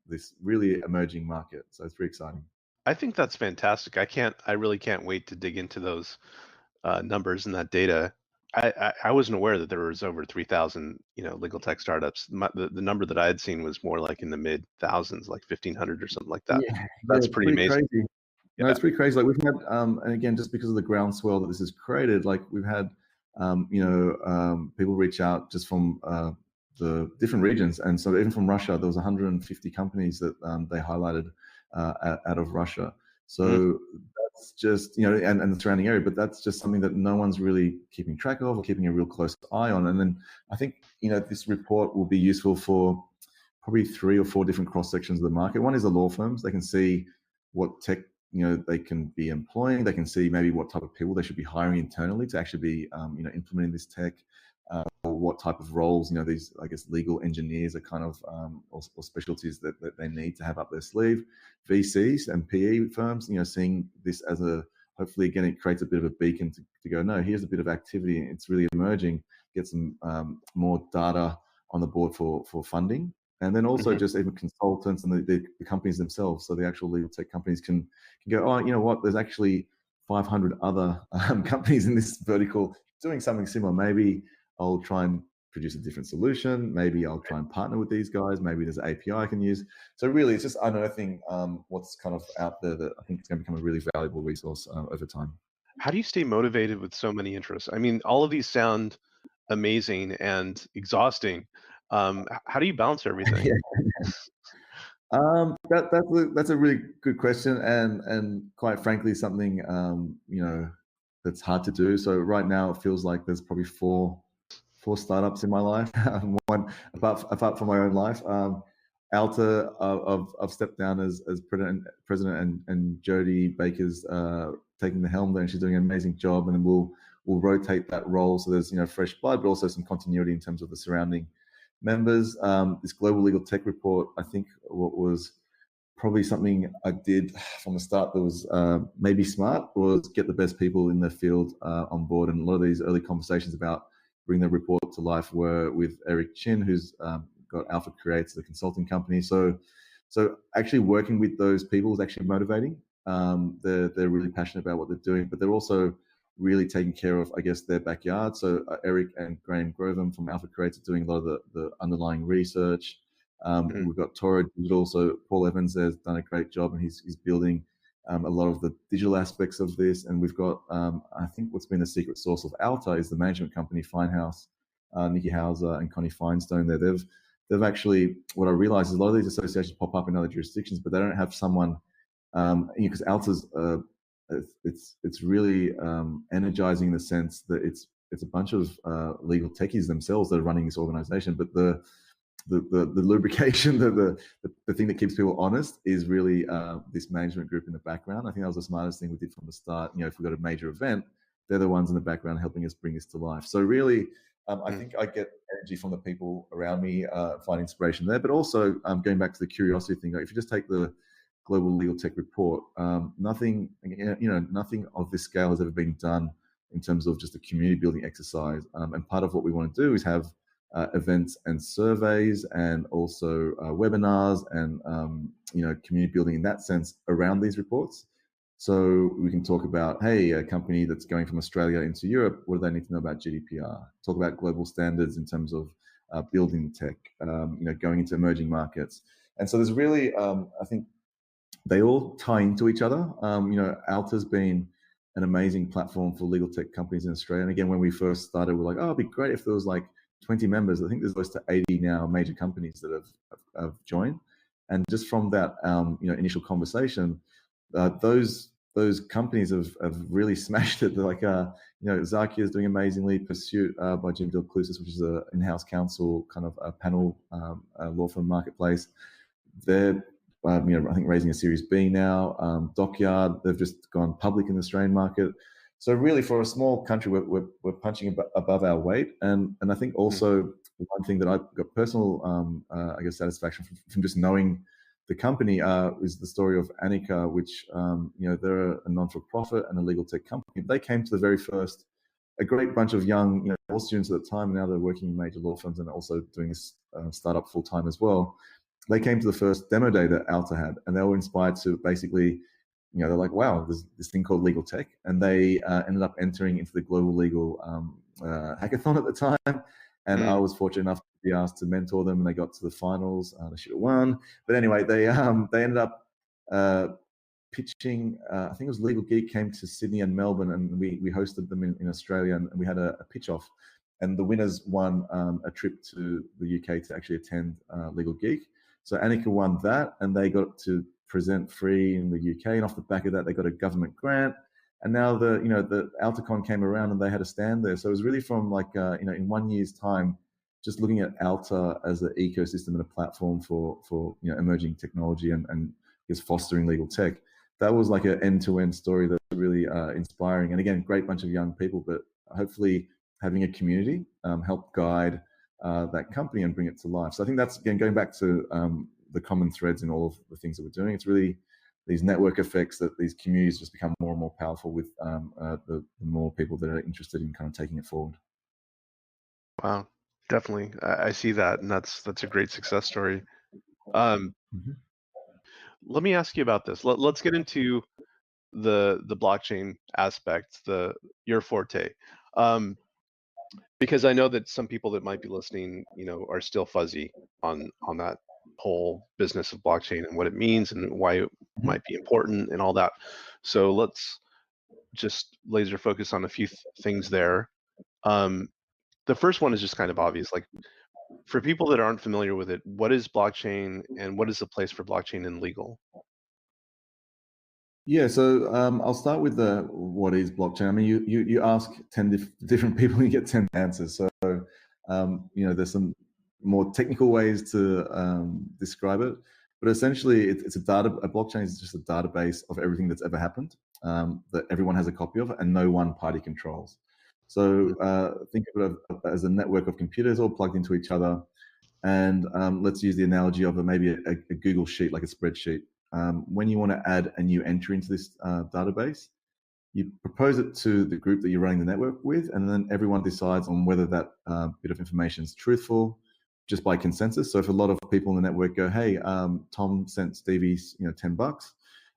this really emerging market. So it's pretty exciting. I think that's fantastic. I really can't wait to dig into those numbers and that data. I wasn't aware that there was over 3,000, legal tech startups. The number that I had seen was more like in the mid thousands, like 1,500 or something like that. Yeah, That's pretty amazing. crazy. No, it's pretty crazy. Like we've had, and again, just because of the groundswell that this has created, like we've had, people reach out just from the different regions, and so even from Russia, there was 150 companies that they highlighted out of Russia. So that's just, and the surrounding area, but that's just something that no one's really keeping track of or keeping a real close eye on. And then I think, this report will be useful for probably 3 or 4 different cross sections of the market. One is the law firms. They can see what tech, they can be employing. They can see maybe what type of people they should be hiring internally to actually be, implementing this tech. Or what type of roles, these, I guess, legal engineers are kind of, or specialties that they need to have up their sleeve. VCs and PE firms, seeing this as hopefully, again, it creates a bit of a beacon to go, no, here's a bit of activity. It's really emerging. Get some more data on the board for funding. And then also just even consultants and the companies themselves. So the actual legal tech companies can go, oh, you know what, there's actually 500 other companies in this vertical doing something similar. Maybe I'll try and produce a different solution. Maybe I'll try and partner with these guys. Maybe there's an API I can use. So really, it's just unearthing what's kind of out there that I think is going to become a really valuable resource over time. How do you stay motivated with so many interests? I mean, all of these sound amazing and exhausting. How do you balance everything? That's a really good question, and quite frankly, something that's hard to do. So right now, it feels like there's probably four startups in my life. One apart from my own life. Alta, I've stepped down as president, and Jody Baker's taking the helm there, and she's doing an amazing job. And then we'll rotate that role, so there's fresh blood, but also some continuity in terms of the surrounding members. This Global Legal Tech Report, I think, what was probably something I did from the start that was maybe smart, was get the best people in the field on board. And a lot of these early conversations about bring the report to life were with Eric Chin, who's got Alpha Creates, the consulting company. So actually working with those people is actually motivating. They're really passionate about what they're doing, but they're also really taking care of, I guess, their backyard. So Eric and Graham Grovem from Alpha Creates are doing a lot of the underlying research. We've got Toro Digital, so Paul Evans has done a great job, and he's building a lot of the digital aspects of this. And we've got, I think what's been the secret sauce of Alta is the management company Finehouse, Nikki Hauser and Connie Finestone there. They've actually, what I realized is a lot of these associations pop up in other jurisdictions, but they don't have someone, because Alta's, it's really energizing in the sense that it's a bunch of legal techies themselves that are running this organization, but the lubrication, the thing that keeps people honest is really this management group in the background. I think that was the smartest thing we did from the start. If we've got a major event, they're the ones in the background helping us bring this to life. So really, I think I get energy from the people around me, find inspiration there. But also, going back to the curiosity thing, like if you just take the Global Legal Tech Report, nothing of this scale has ever been done in terms of just a community building exercise. And part of what we want to do is have events and surveys, and also webinars, and community building in that sense around these reports. So we can talk about, hey, a company that's going from Australia into Europe, what do they need to know about GDPR? Talk about global standards in terms of building tech, going into emerging markets. And so there's really, I think, they all tie into each other. Alta's been an amazing platform for legal tech companies in Australia. And again, when we first started, we're like, oh, it'd be great if there was like 20 members. I think there's close to 80 now major companies that have joined. And just from that, initial conversation, those companies have really smashed it. They're like, Zakia is doing amazingly. Pursuit by Jim Delclusis, which is an in-house counsel kind of a panel law firm marketplace. They're I think raising a Series B now. Dockyard, they've just gone public in the Australian market. So really, for a small country, we're punching above our weight. And I think also one thing that I've got personal, satisfaction from just knowing the company is the story of Annika, which they're a non-for-profit and a legal tech company. They came to the very first, a great bunch of young law students at the time, and now they're working in major law firms and also doing this startup full time as well. They came to the first demo day that Alta had, and they were inspired to basically, they're like, wow, there's this thing called legal tech. And they ended up entering into the global legal hackathon at the time. And I was fortunate enough to be asked to mentor them, and they got to the finals. They should have won. But anyway, they ended up pitching, I think it was Legal Geek came to Sydney and Melbourne, and we hosted them in Australia, and we had a pitch off. And the winners won a trip to the UK to actually attend Legal Geek. So Annika won that, and they got to present free in the UK. And off the back of that, they got a government grant. And now the AltaCon came around, and they had a stand there. So it was really from like in 1 year's time, just looking at Alta as an ecosystem and a platform for emerging technology and is fostering legal tech. That was like an end-to-end story that was really inspiring. And again, great bunch of young people, but hopefully having a community help guide that company and bring it to life. So I think that's, again, going back to the common threads in all of the things that we're doing. It's really these network effects that these communities just become more and more powerful with the more people that are interested in kind of taking it forward. Wow, definitely. I see that, and that's a great success story. Let me ask you about this. Let's get into the blockchain aspect, your forte. Because I know that some people that might be listening, are still fuzzy on that whole business of blockchain and what it means and why it might be important and all that. So let's just laser focus on a few things there. The first one is just kind of obvious. Like, for people that aren't familiar with it, what is blockchain, and what is the place for blockchain in legal? Yeah, so I'll start with what is blockchain. I mean, you ask 10 different people, and you get 10 answers. So there's some more technical ways to describe it, but essentially, it's a blockchain is just a database of everything that's ever happened that everyone has a copy of, and no one party controls. So think of it as a network of computers all plugged into each other. And let's use the analogy of maybe a Google sheet, like a spreadsheet. When you want to add a new entry into this database, you propose it to the group that you're running the network with, and then everyone decides on whether that bit of information is truthful just by consensus. So if a lot of people in the network go, hey, Tom sent Stevie $10,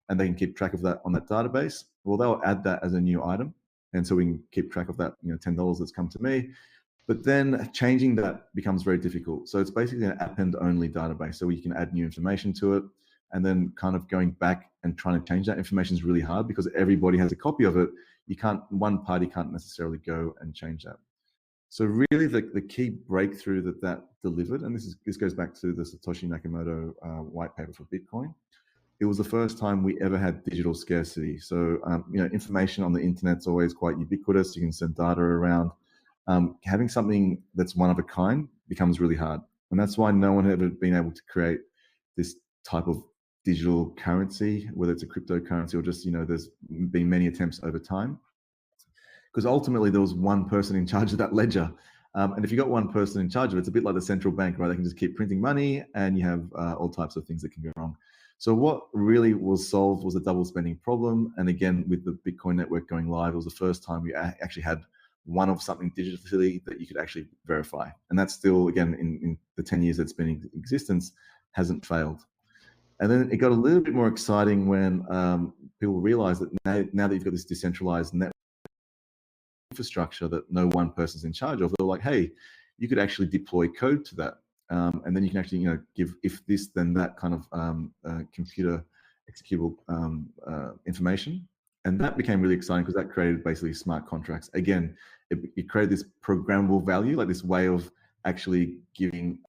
and they can keep track of that on that database, well, they'll add that as a new item. And so we can keep track of that $10 that's come to me. But then changing that becomes very difficult. So it's basically an append-only database. So you can add new information to it, and then kind of going back and trying to change that information is really hard because everybody has a copy of it. One party can't necessarily go and change that. So really the key breakthrough that delivered, and this goes back to the Satoshi Nakamoto white paper for Bitcoin. It was the first time we ever had digital scarcity. So information on the internet's always quite ubiquitous. You can send data around. Having something that's one of a kind becomes really hard. And that's why no one had ever been able to create this type of digital currency, whether it's a cryptocurrency or just, there's been many attempts over time. Because ultimately there was one person in charge of that ledger. And if you got one person in charge of it, it's a bit like the central bank, right? They can just keep printing money, and you have all types of things that can go wrong. So what really was solved was a double spending problem. And again, with the Bitcoin network going live, it was the first time we actually had one of something digitally that you could actually verify. And that's still, again, in the 10 years that's been in existence, hasn't failed. And then it got a little bit more exciting when people realized that now that you've got this decentralized network infrastructure that no one person's in charge of, they're like, hey, you could actually deploy code to that. And then you can actually, give if this, then that kind of computer executable information. And that became really exciting because that created basically smart contracts. Again, it created this programmable value, like this way of actually giving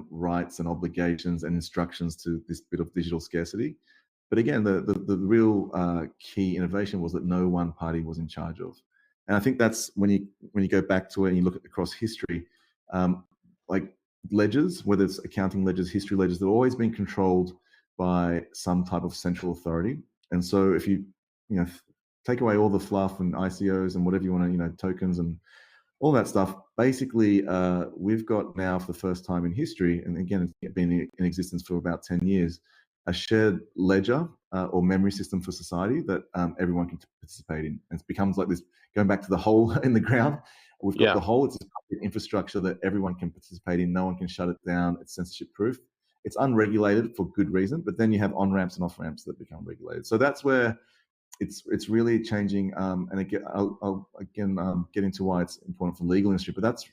rights and obligations and instructions to this bit of digital scarcity. But again, the real key innovation was that no one party was in charge of. And I think that's when you go back to it and you look at across history, like ledgers, whether it's accounting ledgers, history ledgers, they've always been controlled by some type of central authority. And so if you take away all the fluff and ICOs and whatever you want to, tokens and all that stuff, basically we've got now for the first time in history, and again, it's been in existence for about 10 years, a shared ledger or memory system for society that everyone can participate in. And it becomes like this, going back to the hole in the ground, we've got the hole, it's a infrastructure that everyone can participate in, no one can shut it down, it's censorship proof. It's unregulated for good reason, but then you have on-ramps and off-ramps that become regulated. So that's where it's really changing. And again, I'll get into why it's important for the legal industry, but that's,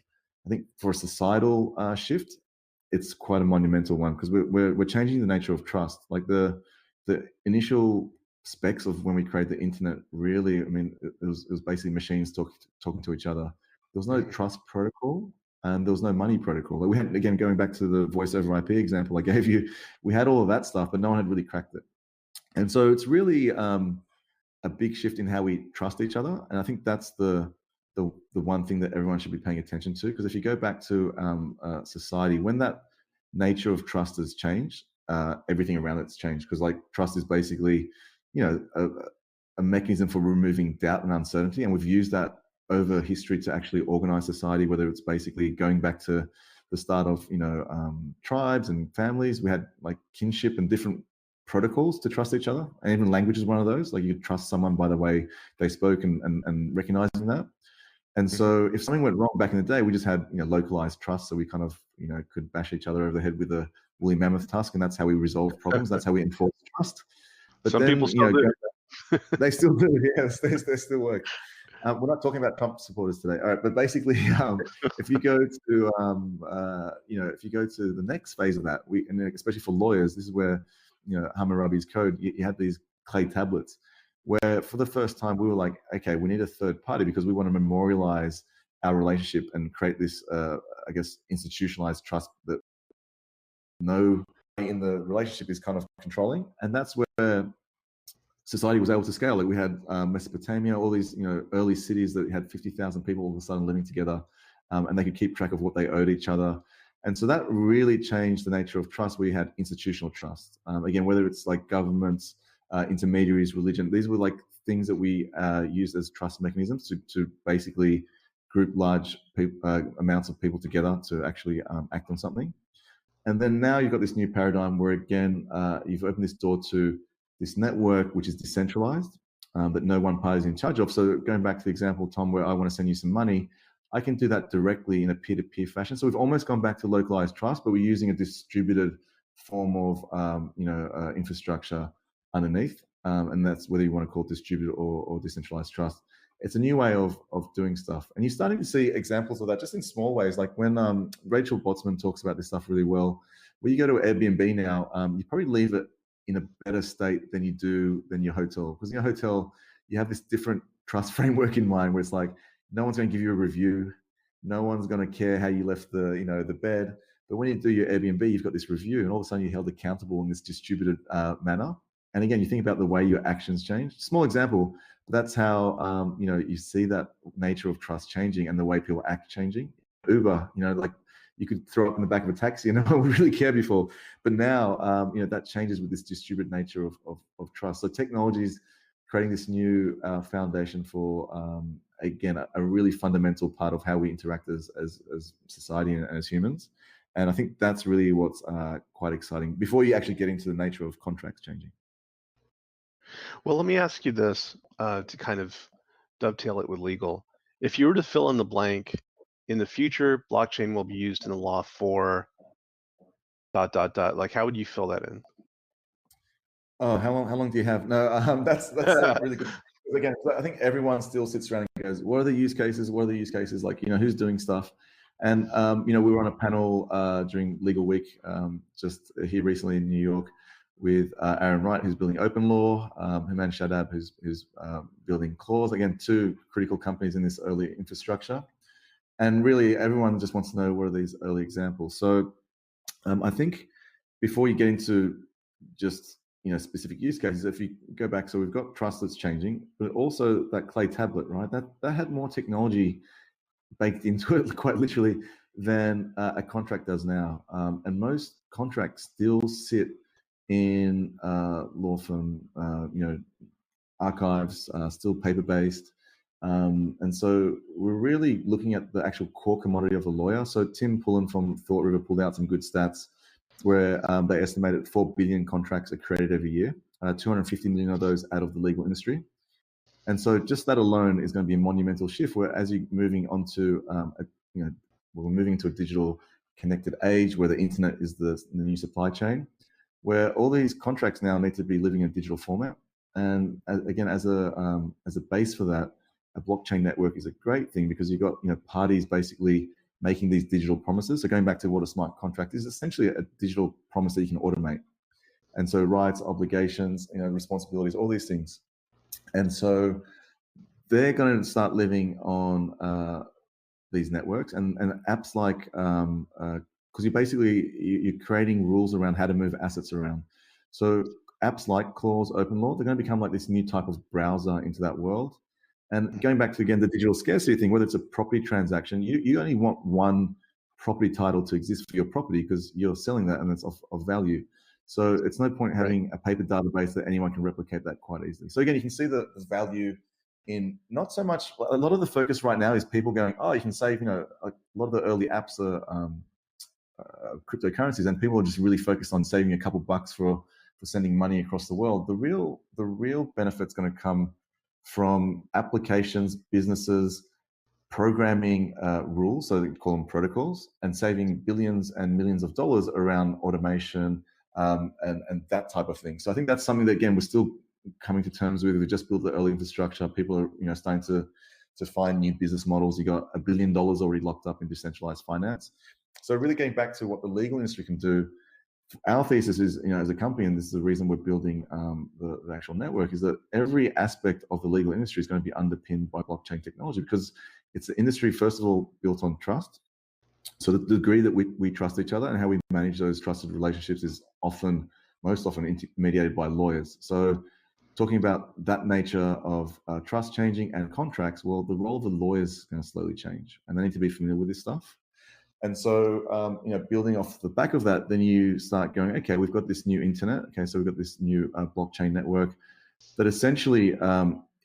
I think, for a societal shift, it's quite a monumental one because we're changing the nature of trust. Like the initial specs of when we created the internet, really, I mean, it was basically machines talking to each other. There was no trust protocol and there was no money protocol. Like we had, again, going back to the voice over IP example I gave you, we had all of that stuff, but no one had really cracked it. And so it's really a big shift in how we trust each other. And I think that's the one thing that everyone should be paying attention to. Because if you go back to society, when that nature of trust has changed, everything around it's changed. Because like trust is basically, a mechanism for removing doubt and uncertainty. And we've used that over history to actually organize society, whether it's basically going back to the start of, tribes and families. We had like kinship and different protocols to trust each other, and even language is one of those. Like you trust someone by the way they spoke and recognizing that. And so if something went wrong back in the day, we just had localized trust, so we kind of could bash each other over the head with a woolly mammoth tusk, and that's how we resolve problems. That's how we enforce trust. But some people still do. They still do. Yes, they still work. We're not talking about Trump supporters today. All right, but basically, if you go to if you go to the next phase of that, and especially for lawyers, this is where Hammurabi's code, you had these clay tablets where for the first time we were like, okay, we need a third party because we want to memorialize our relationship and create this, I guess, institutionalized trust that no in the relationship is kind of controlling. And that's where society was able to scale. Like we had Mesopotamia, all these early cities that had 50,000 people all of a sudden living together, and they could keep track of what they owed each other. And so that really changed the nature of trust. We had institutional trust. Again, whether it's like governments, intermediaries, religion, these were like things that we used as trust mechanisms to basically group large amounts of people together to actually act on something. And then now you've got this new paradigm where, again, you've opened this door to this network, which is decentralized, that no one party is in charge of. So going back to the example, Tom, where I want to send you some money, I can do that directly in a peer-to-peer fashion. So we've almost gone back to localized trust, but we're using a distributed form of infrastructure underneath, and that's whether you want to call it distributed or decentralized trust. It's a new way of doing stuff, and you're starting to see examples of that just in small ways. Like when Rachel Botsman talks about this stuff really well. When you go to Airbnb now, you probably leave it in a better state than your hotel, because in your hotel you have this different trust framework in mind where it's like, no one's going to give you a review. No one's going to care how you left the bed. But when you do your Airbnb, you've got this review, and all of a sudden you're held accountable in this distributed manner. And again, you think about the way your actions change. Small example, but that's how you see that nature of trust changing and the way people act changing. Uber, like you could throw up in the back of a taxi and no one would really care before. But now, that changes with this distributed nature of trust. So technology is creating this new foundation for again, a really fundamental part of how we interact as society and as humans. And I think that's really what's quite exciting before you actually get into the nature of contracts changing. Well, let me ask you this to kind of dovetail it with legal. If you were to fill in the blank, in the future, blockchain will be used in the law for ... Like, how would you fill that in? Oh, how long do you have? No, that's really good. Again, I think everyone still sits around and goes, "What are the use cases? What are the use cases? Like, who's doing stuff?" And we were on a panel during Legal Week just here recently in New York with Aaron Wright, who's building Open Law, Human Shadab, who's building Clause. Again, two critical companies in this early infrastructure. And really, everyone just wants to know what are these early examples. So I think before you get into just specific use cases, if you go back, so we've got trust that's changing, but also that clay tablet, right? That had more technology baked into it, quite literally, than a contract does now. And most contracts still sit in law firm, archives, still paper-based. And so we're really looking at the actual core commodity of the lawyer. So Tim Pullen from Thought River pulled out some good stats where they estimated 4 billion contracts are created every year, 250 million of those out of the legal industry. And so just that alone is going to be a monumental shift where as you're moving onto, we're moving into a digital connected age where the internet is the new supply chain, where all these contracts now need to be living in digital format. And again, as a base for that, a blockchain network is a great thing because you've got parties basically making these digital promises. So going back to what a smart contract is, essentially a digital promise that you can automate. And so rights, obligations, responsibilities, all these things. And so they're going to start living on these networks and apps like, because you're creating rules around how to move assets around. So apps like Clause, Open Law, they're going to become like this new type of browser into that world. And going back to, again, the digital scarcity thing, whether it's a property transaction, you only want one property title to exist for your property because you're selling that and it's of value. So it's no point having a paper database that anyone can replicate that quite easily. So again, you can see the value in not so much, a lot of the focus right now is people going, oh, you can save, a lot of the early apps are cryptocurrencies and people are just really focused on saving a couple bucks for sending money across the world. The real benefit's going to come from applications, businesses, programming rules, so they call them protocols, and saving billions and millions of dollars around automation and that type of thing. So I think that's something that, again, we're still coming to terms with. We just built the early infrastructure. People are starting to find new business models. You got $1 billion already locked up in decentralized finance. So really getting back to what the legal industry can do, our thesis is, as a company, and this is the reason we're building the actual network, is that every aspect of the legal industry is going to be underpinned by blockchain technology because it's the industry, first of all, built on trust. So the degree that we trust each other and how we manage those trusted relationships is most often mediated by lawyers. So talking about that nature of trust changing and contracts, well, the role of the lawyers is going to slowly change and they need to be familiar with this stuff. And so, building off the back of that, then you start going, okay, we've got this new internet. Okay, so we've got this new blockchain network that essentially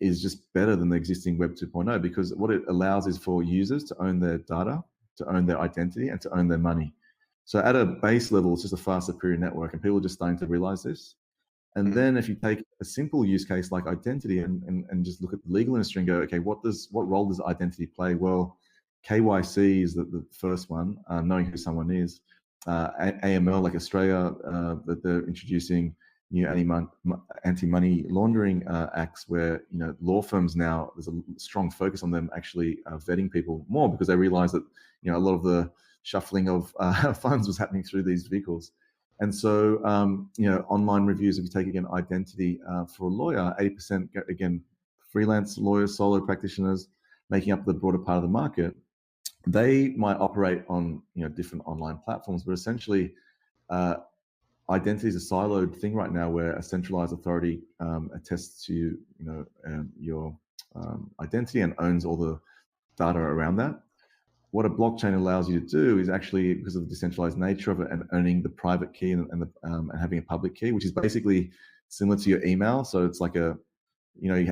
is just better than the existing Web 2.0 because what it allows is for users to own their data, to own their identity, and to own their money. So at a base level, it's just a far superior network, and people are just starting to realize this. And then if you take a simple use case like identity and just look at the legal industry and go, okay, what role does identity play? Well, KYC is the first one, knowing who someone is. AML, like Australia, that they're introducing new anti-money laundering acts where, law firms now, there's a strong focus on them actually vetting people more because they realize that, a lot of the shuffling of funds was happening through these vehicles. And so, online reviews, if you take, again, identity for a lawyer, 80%, again, freelance lawyers, solo practitioners, making up the broader part of the market. They might operate on different online platforms, but essentially identity is a siloed thing right now where a centralized authority attests to your identity and owns all the data around that. What a blockchain allows you to do is actually, because of the decentralized nature of it and owning the private key and having a public key, which is basically similar to your email. So it's like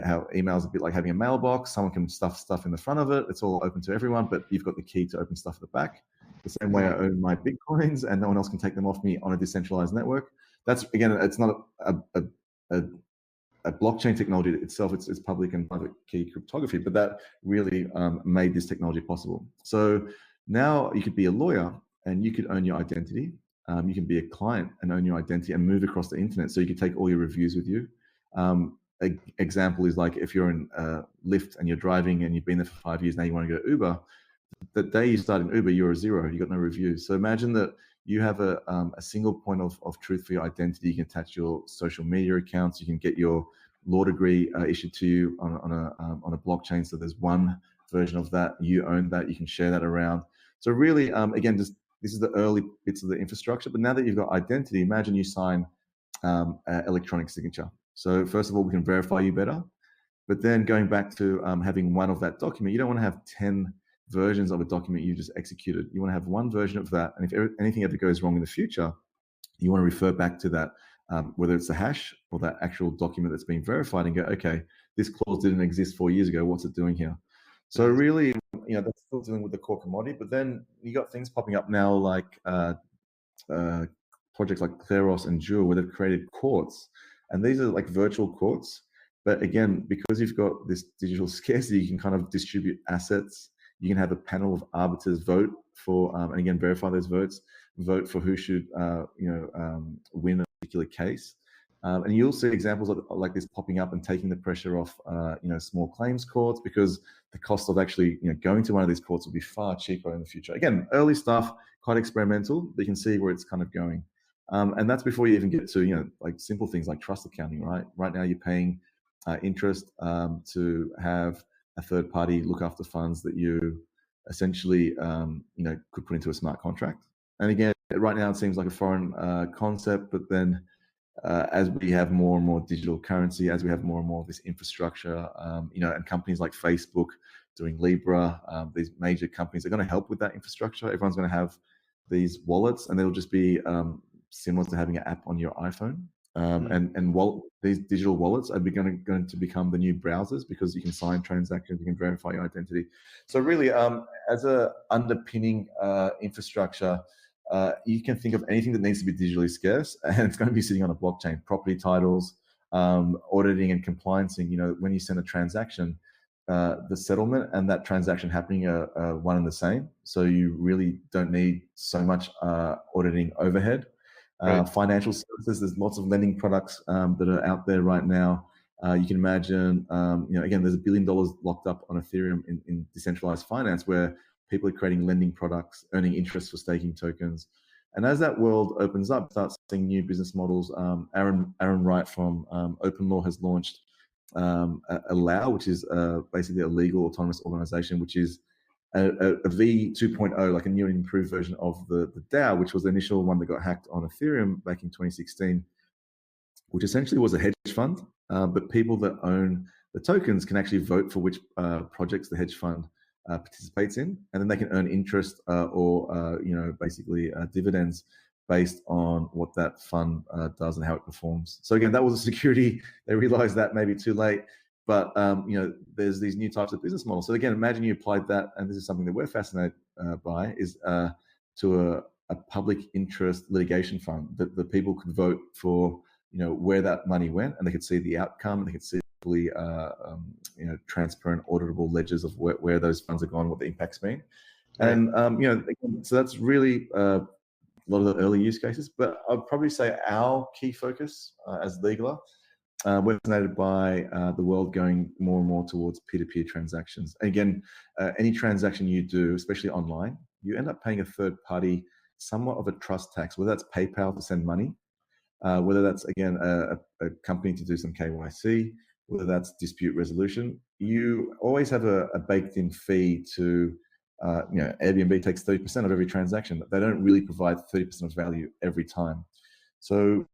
how email's a bit like having a mailbox. Someone can stuff stuff in the front of it. It's all open to everyone, but you've got the key to open stuff at the back. The same way I own my Bitcoins and no one else can take them off me on a decentralized network. That's, again, it's not a blockchain technology itself. It's public and private key cryptography, but that really made this technology possible. So now you could be a lawyer and you could own your identity. You can be a client and own your identity and move across the internet. So you can take all your reviews with you. Example is like if you're in Lyft and you're driving and you've been there for 5 years, now you want to go to Uber. The day you start in Uber, you're a zero. You got no reviews. So imagine that you have a single point of truth for your identity. You can attach your social media accounts. You can get your law degree issued to you on a blockchain. So there's one version of that. You own that. You can share that around. So really, again, this is the early bits of the infrastructure. But now that you've got identity, imagine you sign electronic signature. So first of all, we can verify you better. But then going back to having one of that document, you don't want to have 10 versions of a document you just executed. You want to have one version of that. And if anything ever goes wrong in the future, you want to refer back to that, whether it's a hash or that actual document that's being verified, and go, okay, this clause didn't exist 4 years ago. What's it doing here? So really, that's still dealing with the core commodity. But then you got things popping up now like projects like Kleros and Jewel, where they've created courts. And these are like virtual courts. But again, because you've got this digital scarcity, you can kind of distribute assets. You can have a panel of arbiters vote for, and again, verify those votes, vote for who should, win a particular case. And you'll see examples like this popping up and taking the pressure off, small claims courts, because the cost of actually, going to one of these courts will be far cheaper in the future. Again, early stuff, quite experimental, but you can see where it's kind of going. And that's before you even get to, like simple things like trust accounting, right? Right now, you're paying interest to have a third party look after funds that you essentially, could put into a smart contract. And again, right now it seems like a foreign concept, but then as we have more and more digital currency, as we have more and more of this infrastructure, and companies like Facebook doing Libra, these major companies are going to help with that infrastructure. Everyone's going to have these wallets, and they'll just be similar to having an app on your iPhone. And these digital wallets are going to become the new browsers, because you can sign transactions, you can verify your identity. So really, as a underpinning infrastructure, you can think of anything that needs to be digitally scarce, and it's going to be sitting on a blockchain. Property titles, auditing and compliancing. When you send a transaction, the settlement and that transaction happening are one and the same. So you really don't need so much auditing overhead. Right. Financial services, there's lots of lending products that are out there right now. You can imagine, again, there's $1 billion locked up on Ethereum in decentralized finance, where people are creating lending products, earning interest for staking tokens. And as that world opens up, start seeing new business models. Aaron Wright from OpenLaw has launched Allow, which is basically a legal autonomous organization, which is a V 2.0, like a new and improved version of the DAO, which was the initial one that got hacked on Ethereum back in 2016, which essentially was a hedge fund, but people that own the tokens can actually vote for which projects the hedge fund participates in, and then they can earn interest or basically dividends based on what that fund does and how it performs. So again, that was a security. They realized that maybe too late. But there's these new types of business models. So again, imagine you applied that, and this is something that we're fascinated by, is to a public interest litigation fund that the people could vote for, where that money went, and they could see the outcome, and they could see fully, transparent, auditable ledgers of where those funds are gone, what the impact's been. Right. And so that's really a lot of the early use cases. But I'd probably say our key focus as Legaler. We're fascinated by the world going more and more towards peer-to-peer transactions. Again, any transaction you do, especially online, you end up paying a third party somewhat of a trust tax, whether that's PayPal to send money, whether that's, again, a company to do some KYC, whether that's dispute resolution. You always have a baked-in fee to, Airbnb takes 30% of every transaction. They don't really provide 30% of value every time. So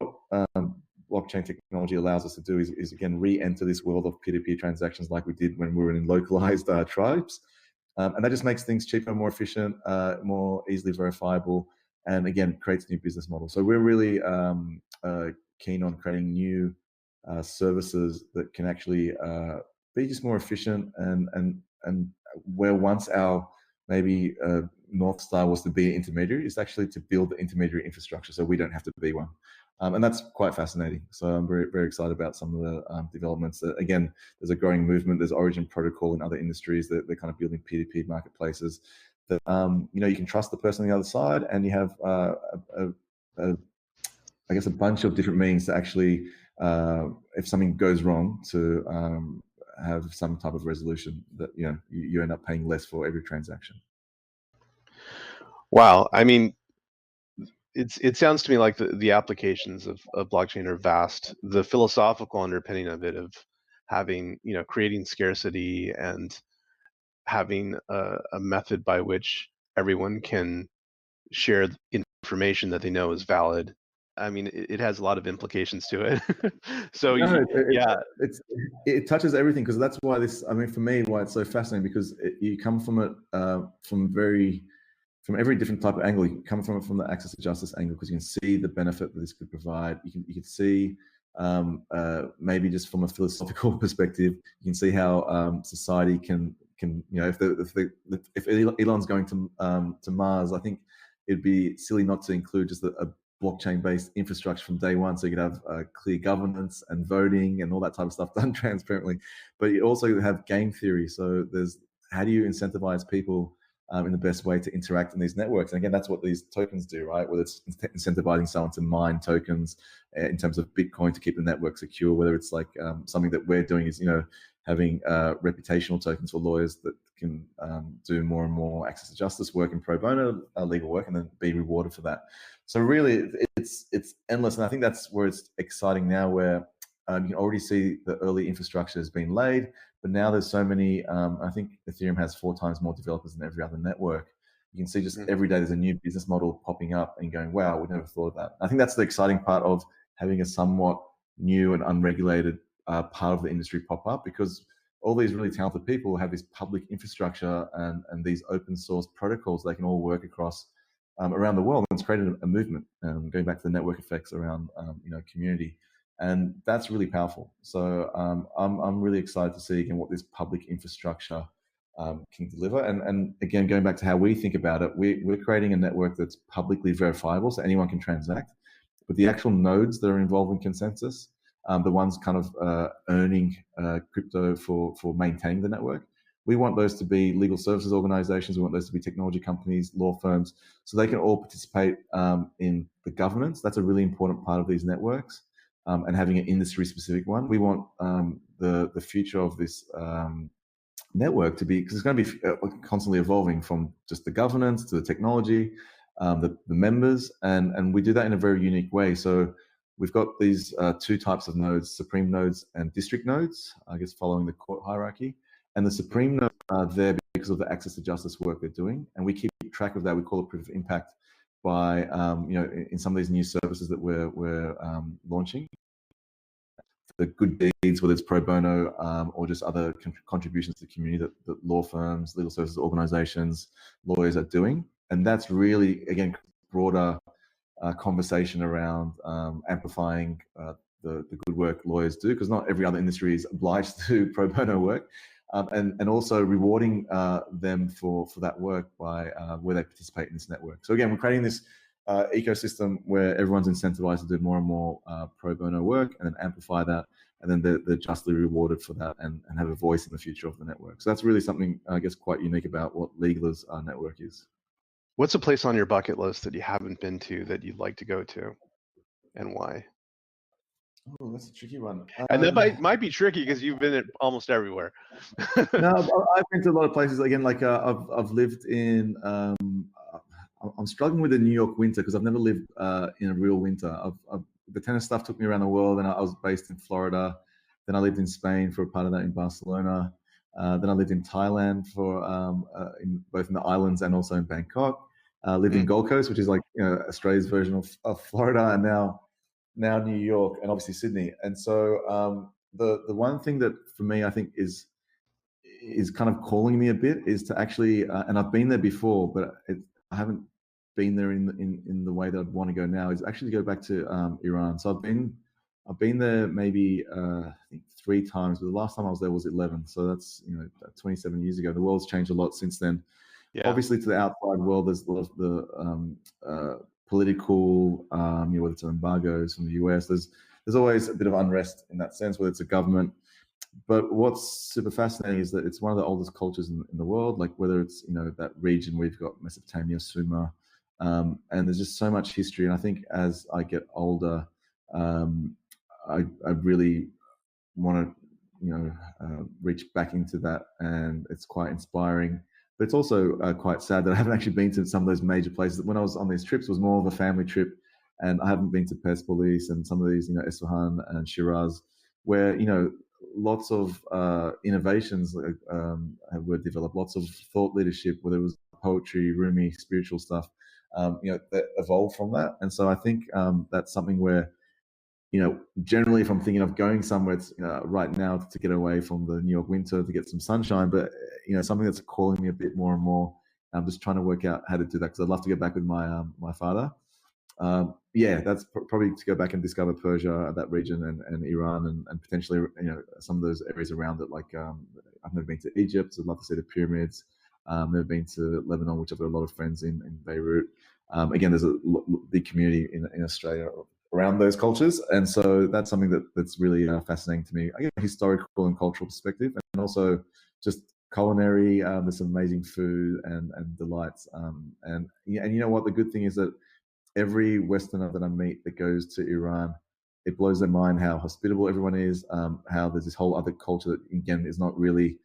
blockchain technology allows us to do is again, re-enter this world of peer-to-peer transactions like we did when we were in localized tribes. And that just makes things cheaper, more efficient, more easily verifiable, and again, creates new business models. So we're really keen on creating new services that can actually be just more efficient, and where once our maybe North Star was to be an intermediary, is actually to build the intermediary infrastructure so we don't have to be one. And that's quite fascinating. So I'm very, very excited about some of the developments. Again, there's a growing movement. There's Origin Protocol in other industries that they're kind of building peer-to-peer marketplaces that you can trust the person on the other side, and you have I guess a bunch of different means to actually, if something goes wrong, to have some type of resolution that you end up paying less for every transaction. Wow, I mean, it sounds to me like the applications of blockchain are vast. The philosophical underpinning of it, of having, creating scarcity and having a method by which everyone can share information that they know is valid. I mean, it has a lot of implications to it. So it touches everything, because that's why this. I mean, for me, why it's so fascinating, because you come from it from every different type of angle. You can come from the access to justice angle, because you can see the benefit that this could provide. You can see maybe just from a philosophical perspective, you can see how society can if Elon's going to Mars, I think it'd be silly not to include just a blockchain-based infrastructure from day one, so you could have clear governance and voting and all that type of stuff done transparently. But you also have game theory. So there's, how do you incentivize people in the best way to interact in these networks? And again, that's what these tokens do, right? Whether it's incentivizing someone to mine tokens in terms of Bitcoin to keep the network secure, whether it's like something that we're doing is, having reputational tokens for lawyers that can do more and more access to justice work and pro bono legal work, and then be rewarded for that. So really, it's endless, and I think that's where it's exciting now, where you can already see the early infrastructure has been laid, but now there's so many. I think Ethereum has 4 times more developers than every other network. You can see just every day there's a new business model popping up, and going, wow, we never thought of that. I think that's the exciting part of having a somewhat new and unregulated part of the industry pop up, because all these really talented people have this public infrastructure and these open source protocols they can all work across around the world. And it's created a movement, going back to the network effects around community, and that's really powerful. So I'm really excited to see again what this public infrastructure can deliver. And again, going back to how we think about it, we're creating a network that's publicly verifiable, so anyone can transact. But the actual nodes that are involved in consensus, the ones kind of earning crypto for maintaining the network, we want those to be legal services organizations. We want those to be technology companies, law firms, so they can all participate in the governance. That's a really important part of these networks, and having an industry-specific one. We want the future of this network to be, because it's going to be constantly evolving, from just the governance to the technology, the members, and we do that in a very unique way. So we've got these 2 types of nodes: supreme nodes and district nodes, I guess following the court hierarchy. And the supreme nodes are there because of the access to justice work they're doing, and we keep track of that. We call it proof of impact by in some of these new services that we're launching. The good deeds, whether it's pro bono or just other contributions to the community that law firms, legal services organizations, lawyers are doing. And that's really, again, broader conversation around amplifying the good work lawyers do, because not every other industry is obliged to do pro bono work, and also rewarding them for that work by where they participate in this network. So again, we're creating this ecosystem where everyone's incentivized to do more and more pro bono work, and then amplify that, and then they're justly rewarded for that, and have a voice in the future of the network. So that's really something, I guess, quite unique about what Legala's network is. What's a place on your bucket list that you haven't been to that you'd like to go to, and why? Oh, that's a tricky one. And that might be tricky because you've been at almost everywhere. No, I've been to a lot of places. Again, like I've lived in. I'm struggling with the New York winter, because I've never lived in a real winter. The tennis stuff took me around the world, and I was based in Florida. Then I lived in Spain for a part of that, in Barcelona. Then I lived in Thailand for both in the islands and also in Bangkok. Lived in Gold Coast, which is like Australia's version of Florida, and now New York, and obviously Sydney. And so the one thing that for me I think is kind of calling me a bit is to actually, and I've been there before, but I haven't been there in the way that I'd want to go now, is actually go back to Iran. So I've been I've been there maybe I think 3 times, but the last time I was there was 11. So that's 27 years ago. The world's changed a lot since then. Yeah. Obviously, to the outside world, there's a lot of the political, whether it's embargoes from the US. There's always a bit of unrest in that sense, whether it's a government. But what's super fascinating is that it's one of the oldest cultures in the world. Like whether it's that region we've got Mesopotamia, Sumer, and there's just so much history. And I think as I get older, I really want to reach back into that, and it's quite inspiring. But it's also quite sad that I haven't actually been to some of those major places. When I was on these trips, it was more of a family trip, and I haven't been to Persepolis and some of these, Isfahan and Shiraz, where lots of innovations were developed, lots of thought leadership, whether it was poetry, Rumi, spiritual stuff, that evolved from that. And so I think that's something where, generally if I'm thinking of going somewhere, it's right now to get away from the New York winter, to get some sunshine, but something that's calling me a bit more and more. I'm just trying to work out how to do that, because I'd love to get back with my father. That's probably to go back and discover Persia, that region, and Iran, and potentially some of those areas around it. Like I've never been to Egypt, so I'd love to see the pyramids. Never been to Lebanon, which I've got a lot of friends in Beirut. Again, there's a big community in Australia around those cultures, and so that's something that's really fascinating to me. I get a historical and cultural perspective, and also just culinary. There's some amazing food and delights, and you know what? The good thing is that every Westerner that I meet that goes to Iran, it blows their mind how hospitable everyone is, how there's this whole other culture that, again, is not really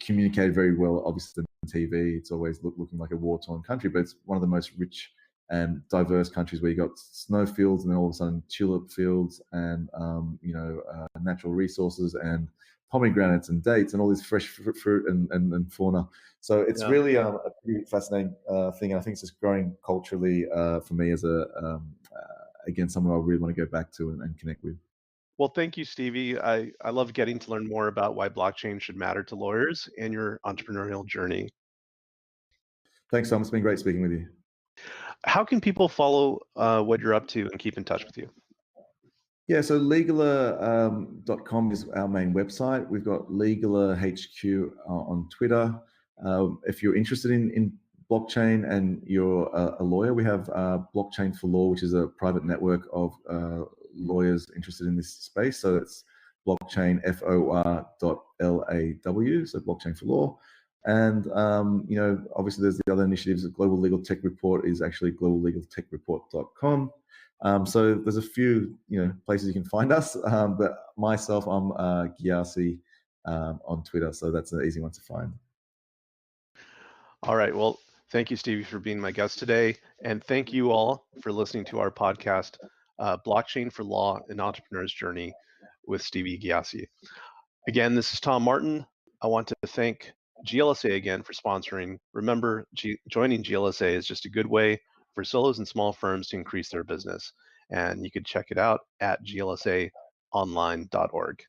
communicated very well, obviously, on TV. It's always looking like a war-torn country, but it's one of the most rich and diverse countries, where you got snow fields and then all of a sudden tulip fields and, natural resources and pomegranates and dates and all this fresh fruit and fauna. So it's really a pretty fascinating thing. And I think it's just growing culturally for me as again, someone I really want to go back to and connect with. Well, thank you, Stevie. I love getting to learn more about why blockchain should matter to lawyers and your entrepreneurial journey. Thanks, Tom. It's been great speaking with you. How can people follow what you're up to and keep in touch with you? Yeah, so Legaler.com is our main website. We've got Legaler HQ on Twitter. If you're interested in blockchain and you're a lawyer, we have Blockchain for Law, which is a private network of lawyers interested in this space. So it's blockchainfor.law, so Blockchain for Law. And obviously there's the other initiatives. The Global Legal Tech Report is actually globallegaltechreport.com. So there's a few places you can find us, but myself, I'm Ghiassi on Twitter, so that's an easy one to find. All right, well, thank you, Stevie, for being my guest today, and thank you all for listening to our podcast, Blockchain for Law: An Entrepreneur's Journey with Stevie Ghiassi. Again, this is Tom Martin. I want to thank GLSA again for sponsoring. Remember, joining GLSA is just a good way for solos and small firms to increase their business. And you can check it out at glsaonline.org.